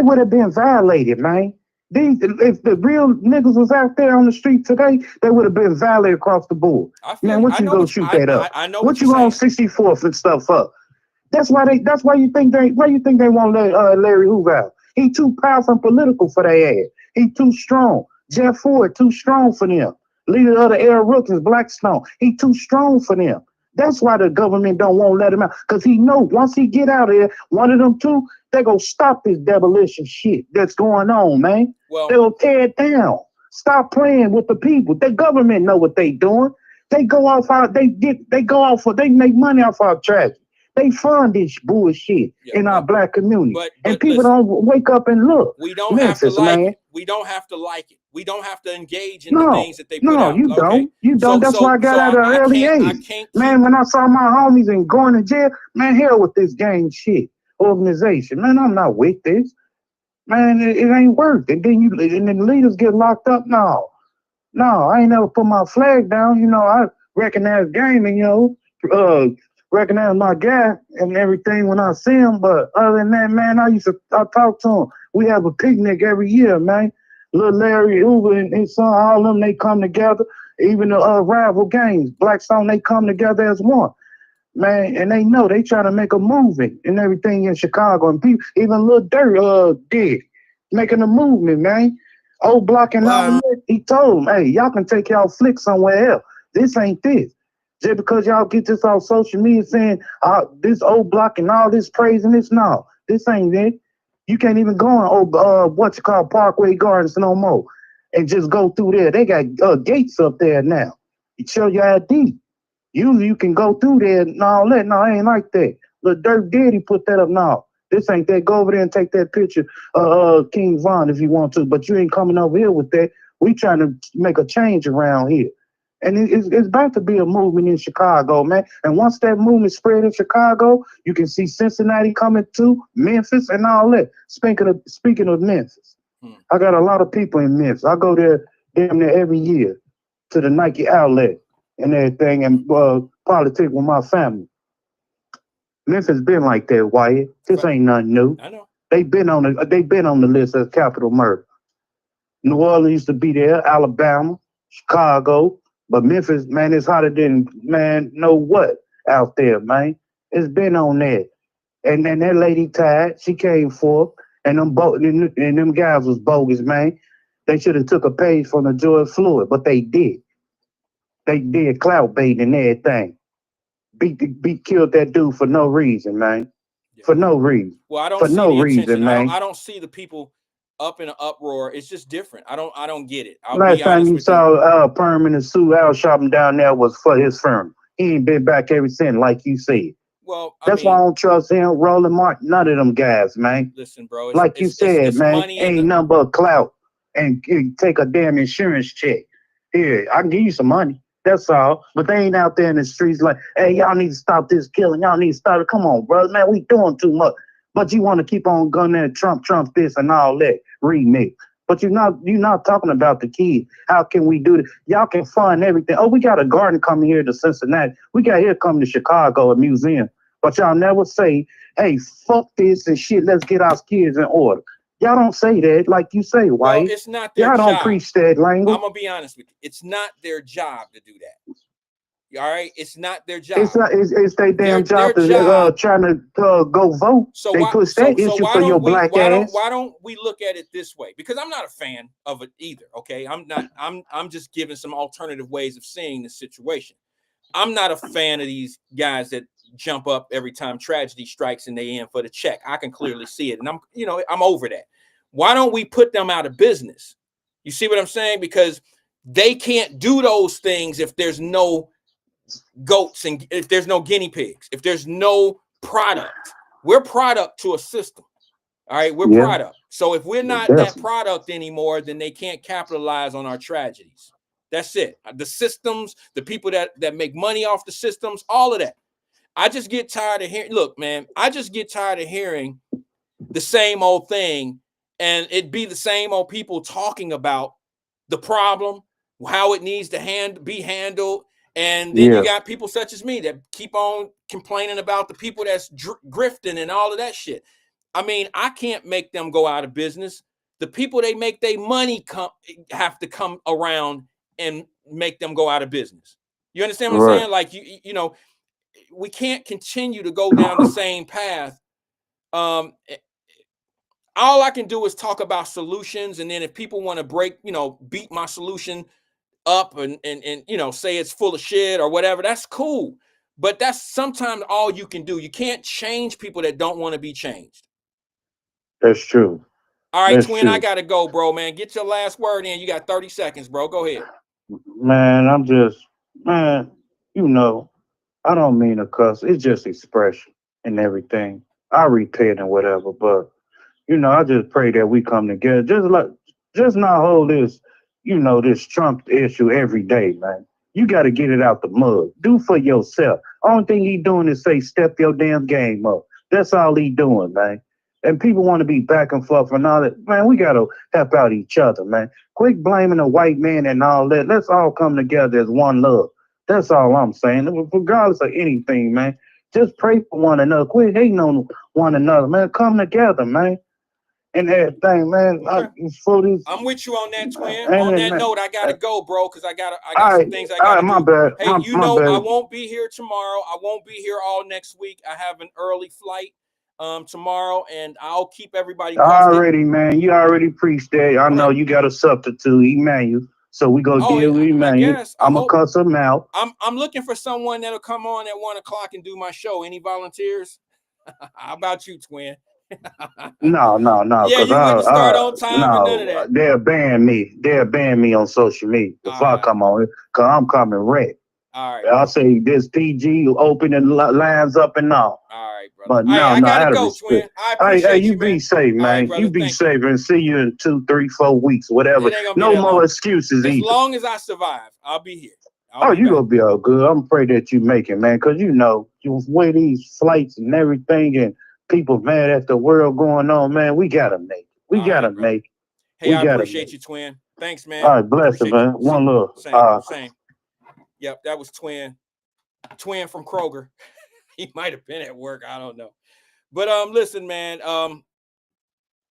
would have been violated, man. If the real niggas was out there on the street today, they would have been violated across the board. I feel Man, you. what I you know gonna what shoot that up? I know What what you you're on saying. 64th and stuff up? That's why you think they won't let Larry Hoover out. He too powerful and political for their ass. He too strong. Jeff Ford too strong for them. Leader of the Air Rookers, Blackstone. He too strong for them. That's why the government don't want to let him out. Because he know once he get out of there, one of them two, they gonna stop this demolition shit that's going on, man. Well, They'll tear it down. Stop playing with the people. The government know what they doing. They go off they make money off our tragedy. They fund this bullshit in our black community. And people listen, don't wake up and look. we don't Memphis, have to like man. it. We don't have to like it. We don't have to engage in the things that they put No, out. you Okay? don't. You don't. That's why I got out at an early age. Man, when I saw my homies and going to jail, man, hell with this gang shit organization. Man, I'm not with this. Man, it ain't worth it. And then the leaders get locked up. No, I ain't never put my flag down. You know, I recognize gaming, recognize my guy and everything when I see him. But other than that, man, I talk to him. We have a picnic every year, man. Little Larry Hoover and his son, all of them, they come together. Even the rival gangs, Blackstone, they come together as one. Man, and they know they try to make a movement and everything in Chicago. And people, even Lil Dirt did, making a movement, man. Old Block and all that, he told them, hey, y'all can take y'all flick somewhere else. This ain't this. Just because y'all get this off social media saying this Old Block and all this praising this, no, this ain't it. You can't even go on Parkway Gardens no more and just go through there. They got gates up there now. You show your ID. Usually you can go through there and all that. No, it ain't like that. Lil Dirt did, he put that up. No, this ain't that. Go over there and take that picture King Von if you want to, but you ain't coming over here with that. We trying to make a change around here. And it's about to be a movement in Chicago, man. And once that movement spread in Chicago, you can see Cincinnati coming to Memphis and all that. Speaking of Memphis, I got a lot of people in Memphis. I go there damn near every year to the Nike outlet and everything and politic with my family. Memphis been like that, Wyatt. This ain't nothing new. I know. They been on the list as capital murder. New Orleans used to be there, Alabama, Chicago, but Memphis, man, it's hotter than know what out there, man. It's been on there. And then that lady tied, she came forth, and them guys was bogus, man. They should have took a page from the George Floyd, but they did. They did clout baiting and everything. Killed that dude for no reason, man. Yeah. For no reason. Well, I don't for see no the reason, intention. man. I don't see the people up in an uproar. It's just different. I don't get it. Last time you saw Perm in the suit out shopping down there was for his firm. He ain't been back ever since, like you said. Well, that's why I don't trust him, Roland Martin, none of them guys, man. Listen, bro. Like you said, man, ain't nothing but clout and take a damn insurance check. Here, I can give you some money. That's all. But they ain't out there in the streets like, hey, y'all need to stop this killing. Y'all need to stop it. Come on, brother, man, we doing too much. But you want to keep on gunning at Trump this and all that remix. But you're not talking about the kid. How can we do this? Y'all can fund everything. Oh, we got a garden coming here to Cincinnati. We got here coming to Chicago, a museum. But y'all never say, hey, fuck this and shit, let's get our kids in order. Y'all don't say that like you say, Wyatt. Well, it's not their y'all job. Don't preach that language. I'm going to be honest with you. It's not their job to do that. All right? It's not their job. It's their damn job to trying to go vote. So they push that issue for your black ass. Why don't we look at it this way? Because I'm not a fan of it either, okay? I'm just giving some alternative ways of seeing the situation. I'm not a fan of these guys that jump up every time tragedy strikes and they in for the check. I can clearly see it. And I'm over that. Why don't we put them out of business? You see what I'm saying? Because they can't do those things if there's no goats and if there's no guinea pigs, if there's no product, we're product to a system. All right, we're product. So if we're not that product anymore, then they can't capitalize on our tragedies. That's it. The systems, the people that make money off the systems, all of that. I just get tired of hearing, look, man, I just get tired of hearing the same old thing, and it be the same old people talking about the problem, how it needs to be handled. And then you got people such as me that keep on complaining about the people that's grifting and all of that shit. I mean, I can't make them go out of business. The people they make their money have to come around and make them go out of business. You understand what I'm saying? Like, you know, we can't continue to go down the same path. All I can do is talk about solutions. And then if people want to beat my solution up and you know, say it's full of shit or whatever, that's cool. But that's sometimes all you can do. You can't change people that don't want to be changed. That's true. All right, Twin, I gotta go, bro, man. Get your last word in. You got 30 seconds, bro. Go ahead. Man, you know, I don't mean to cuss. It's just expression and everything. I repent and whatever, but you know, I just pray that we come together. Just not hold this, you know, this Trump issue every day, man. You got to get it out the mud. Do for yourself. Only thing he doing is say, step your damn game up. That's all he doing, man. And people want to be back and forth and all that. Man, we got to help out each other, man. Quit blaming the white man and all that. Let's all come together as one love. That's all I'm saying. Regardless of anything, man. Just pray for one another. Quit hating on one another, man. Come together, man. And everything, man. Okay. I'm with you on that, Twin. On that note, I gotta go, bro, because I got some things I gotta do. My bad. Hey, I won't be here tomorrow. I won't be here all next week. I have an early flight tomorrow, and I'll keep everybody posted. Already, man. You already preached that. I know you got a substitute, Emmanuel. So we gonna deal with Emmanuel. I'm gonna cuss him out. I'm looking for someone that'll come on at 1 o'clock and do my show. Any volunteers? How about you, Twin? No. Yeah, you wouldn't start on time and none of that. They'll ban me. They'll ban me on social media if I come on it, because I'm coming red. All right. I'll say this PG, open the lines up and all. All right, brother. But no, I gotta go, Twin. I appreciate you, be safe, man. Right, brother, you be safe and see you in 2, 3, 4 weeks, whatever. No more excuses either. As long as I survive, I'll be here. You gonna be all good. I'm afraid that you make it, man, because you know, you weigh these flights and everything and people mad at the world going on, man. We gotta make it. We gotta make it. Hey, I appreciate you, Twin. Thanks, man. All right, bless you, man. One love. Same. Yep, that was Twin from Kroger. He might have been at work. I don't know. But listen, man.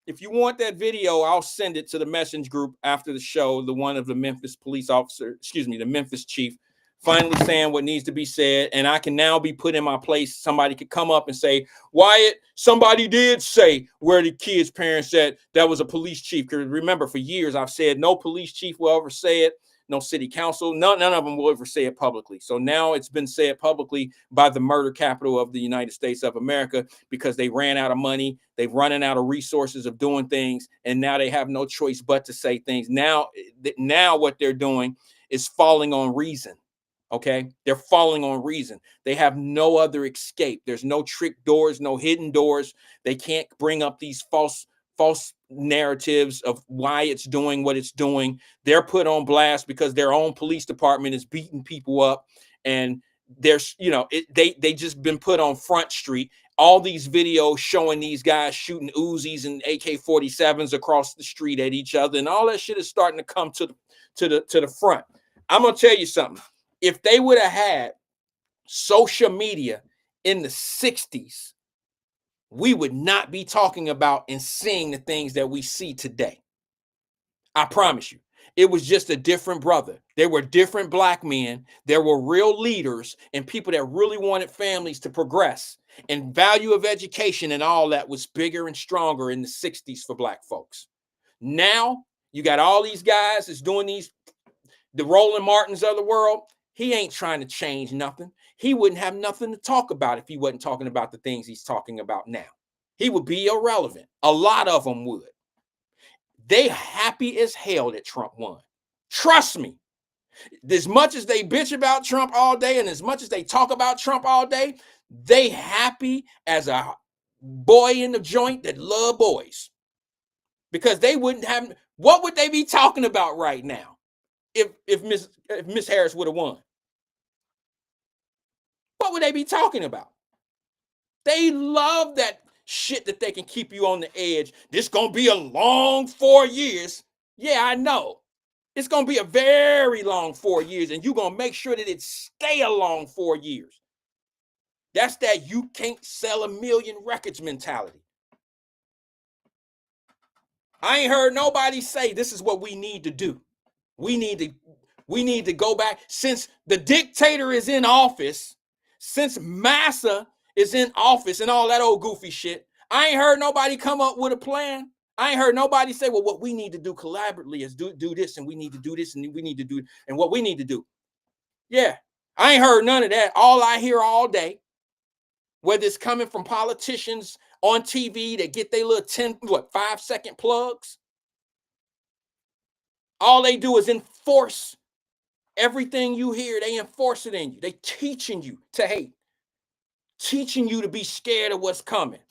If you want that video, I'll send it to the message group after the show. The one of the Memphis the Memphis chief, finally saying what needs to be said. And I can now be put in my place. Somebody could come up and say, Wyatt, somebody did say where the kids' parents said that was a police chief. Because remember, for years, I've said no police chief will ever say it. No city council, none of them will ever say it publicly. So now it's been said publicly by the murder capital of the United States of America, because they ran out of money. They've running out of resources of doing things. And now they have no choice but to say things. Now what they're doing is falling on reason. Okay. They're falling on reason. They have no other escape. There's no trick doors, no hidden doors. They can't bring up these false narratives of why it's doing what it's doing. They're put on blast because their own police department is beating people up, and there's, you know, they just been put on Front Street. All these videos showing these guys shooting Uzis and AK-47s across the street at each other, and all that shit is starting to come to the front. I'm gonna tell you something. If they would have had social media in the 60s, we would not be talking about and seeing the things that we see today. I promise you. It was just a different brother. There were different black men. There were real leaders and people that really wanted families to progress, and value of education and all that was bigger and stronger in the 60s for black folks. Now you got all these guys that's doing the Roland Martins of the world. He ain't trying to change nothing. He wouldn't have nothing to talk about if he wasn't talking about the things he's talking about now. He would be irrelevant. A lot of them would. They happy as hell that Trump won. Trust me. As much as they bitch about Trump all day and as much as they talk about Trump all day, they happy as a boy in the joint that love boys. Because they wouldn't have, what would they be talking about right now if Miss Harris would have won? What would they be talking about? They love that shit that they can keep you on the edge. This gonna be a long 4 years. Yeah, I know. It's gonna be a very long 4 years, and you're gonna make sure that it stay a long 4 years. That's that you can't sell 1 million records mentality. I ain't heard nobody say this is what we need to do. We need to go back. Since the dictator is in office, since Massa is in office and all that old goofy shit, I ain't heard nobody come up with a plan. I ain't heard nobody say, well, what we need to do collaboratively is do this, and we need to do this, and we need to do, and what we need to do. Yeah, I ain't heard none of that. All I hear all day, whether it's coming from politicians on TV that get their little 5-second plugs, all they do is enforce everything you hear. They enforce it in you. They teaching you to hate, teaching you to be scared of what's coming.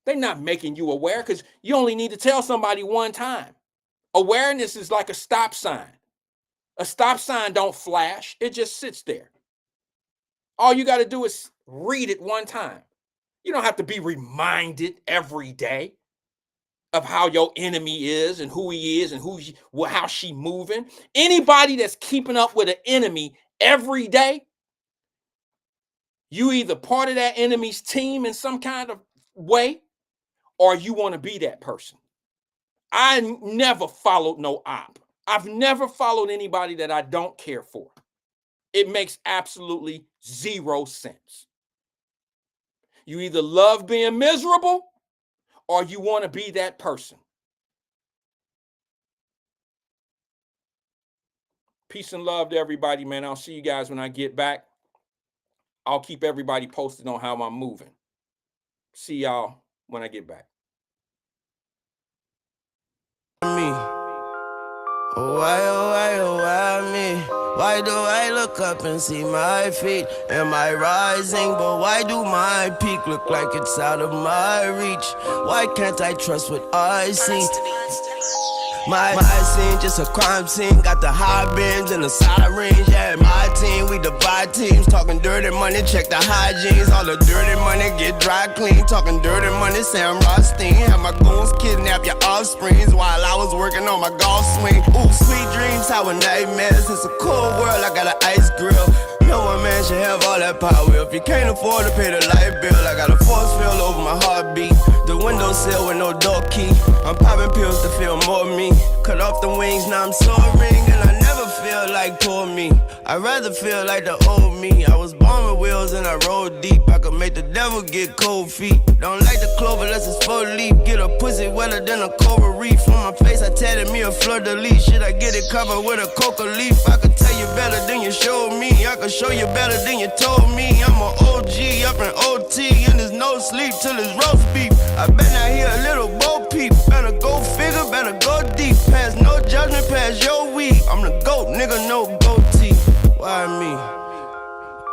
They're not making you aware because you only need to tell somebody one time. Awareness is like a stop sign. A stop sign don't flash. It just sits there. All you got to do is read it one time. You don't have to be reminded every day of how your enemy is and who he is and how she moving. Anybody that's keeping up with an enemy every day, you either part of that enemy's team in some kind of way, or you want to be that person. I never followed no op. I've never followed anybody that I don't care for. It makes absolutely zero sense. You either love being miserable or you want to be that person. Peace and love to everybody, man. I'll see you guys when I get back. I'll keep everybody posted on how I'm moving. See y'all when I get back. Me. Why, oh, why, oh, why me? Why do I look up and see my feet? Am I rising? But why do my peak look like it's out of my reach? Why can't I trust what I see? My scene, just a crime scene. Got the high bins and the sirens. Yeah, my team, we divide teams. Talking dirty money, check the hygienes. All the dirty money get dry clean. Talking dirty money, Sam Rothstein. Have my goons kidnap your offsprings while I was working on my golf swing. Ooh, sweet dreams, how a nightmares. It's a cool world, I got an ice grill. No one man should have all that power. If you can't afford to pay the light bill, I got a force field over my heartbeat. The windowsill with no door key. I'm popping pills to feel more me. Cut off the wings, now I'm soaring. And I never feel like poor me. I'd rather feel like the old me. I was born with wheels and I rode deep. I could make the devil get cold feet. Don't like the clover unless it's full leaf. Get a pussy wetter than a coral reef. On my face I tatted me a fleur-de-lis. Should I get it covered with a coca leaf? I could tell you better than you showed me. I could show you better than you told me. I'm an OG up in OT. And there's no sleep till it's roast beef. I bet I hear a little bo peep. Better go figure, better go deep. Pass no judgment, pass your weed. I'm the GOAT, nigga, no goatee. Why me?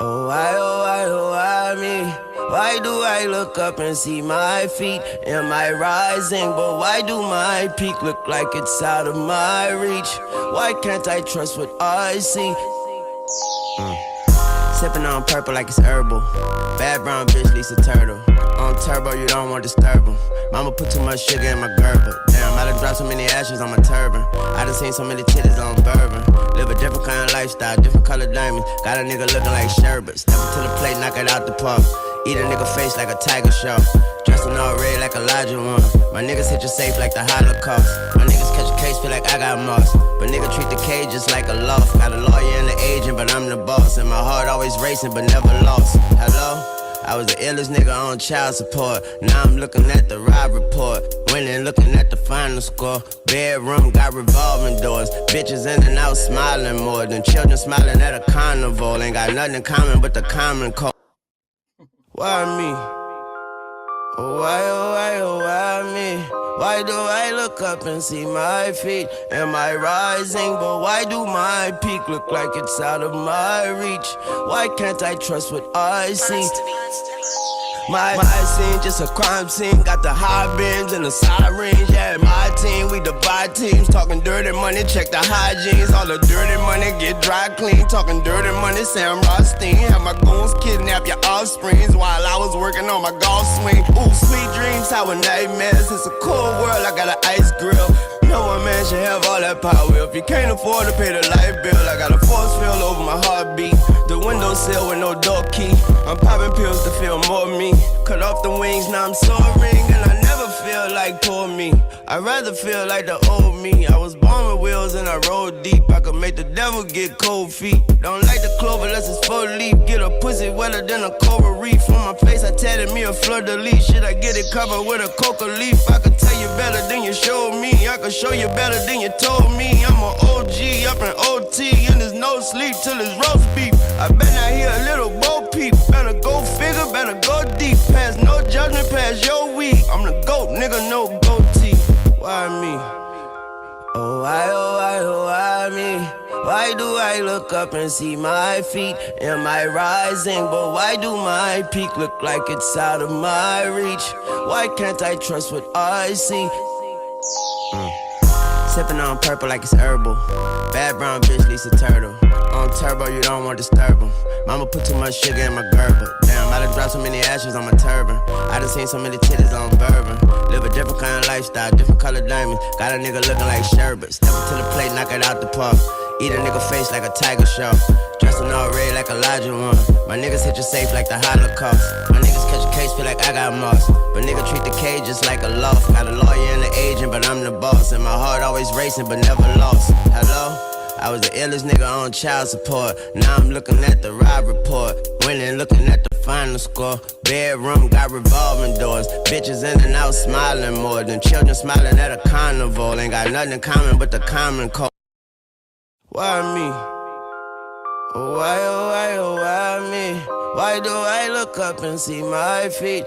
Oh, why, oh, why, oh, why me? Why do I look up and see my feet? Am I rising? But why do my peak look like it's out of my reach? Why can't I trust what I see? Sipping on purple like it's herbal. Bad brown bitch, Lisa Turtle. On turbo, you don't want to disturb them. Mama put too much sugar in my Gerber. Damn, I done dropped so many ashes on my turban. I done seen so many titties on bourbon. Live a different kind of lifestyle, different color diamonds. Got a nigga looking like sherbet. Step up to the plate, knock it out the park. Eat a nigga face like a tiger shark. Dressed in all red like Elijah one. My niggas hit you safe like the Holocaust. My niggas catch a case, feel like I got moss. But nigga treat the cage just like a loft. Got a lawyer and an agent, but I'm the boss. And my heart always racing, but never lost. Hello? I was the illest nigga on child support. Now I'm looking at the ride report. Winning, looking at the final score. Bedroom got revolving doors. Bitches in and out smiling more than children smiling at a carnival. Ain't got nothing in common but the common cold. Why me? Oh, why me? Why do I look up and see my feet? Am I rising? But why do my peak look like it's out of my reach? Why can't I trust what I see? My scene, just a crime scene. Got the high beams and the sirens. Yeah, my team, we divide teams. Talking dirty money, check the hygienes. All the dirty money get dry clean. Talking dirty money, Sam Rothstein. Have my goons kidnap your offsprings while I was working on my golf swing. Ooh, sweet dreams, sour nightmares. It's a cold world, I got an ice grill. No one man should have all that power. If you can't afford to pay the light bill, I got a force field over my heartbeat. The windowsill with no door key. I'm popping pills to feel more me. Cut off the wings, now I'm soaring. And I never feel like poor me. I'd rather feel like the old me. I was born with wheels and I rode deep. I could make the devil get cold feet. Don't like the clover unless it's full leaf. Get a pussy wetter than a coral reef. On my face I tatted me a fleur-de-lis. Should I get it covered with a coca leaf? I could tell you better than you showed me. I could show you better than you told me. I'm an OG up in OT and there's no sleep till it's roast beef. I bet I hear a little bo peep. Better go figure, better go deep. Pass no judgment, pass your weed. I'm the GOAT, nigga, no goatee. Why me? Oh, why me? Why do I look up and see my feet? Am I rising? But why do my peak look like it's out of my reach? Why can't I trust what I see? Sipping on purple like it's herbal. Bad brown bitch, Lisa Turtle. On turbo, you don't want to disturb 'em. Mama put too much sugar in my gerber. Damn, I done dropped so many ashes on my turban. I done seen so many titties on bourbon. Live a different kind of lifestyle, different color diamonds. Got a nigga looking like sherbet. Step up to the plate, knock it out the park. Eat a nigga face like a tiger shark. Dressed in all red like Elijah one. My niggas hit you safe like the Holocaust. My niggas catch a case, feel like I got moss. But nigga treat the cage just like a loft. Got a lawyer and an agent, but I'm the boss. And my heart always racing, but never lost. Hello? I was the illest nigga on child support. Now I'm looking at the ride report. Winning, looking at the final score. Bedroom got revolving doors. Bitches in and out smiling more than children smiling at a carnival. Ain't got nothing in common but the common cold. Why me? Oh, why me? Why do I look up and see my feet?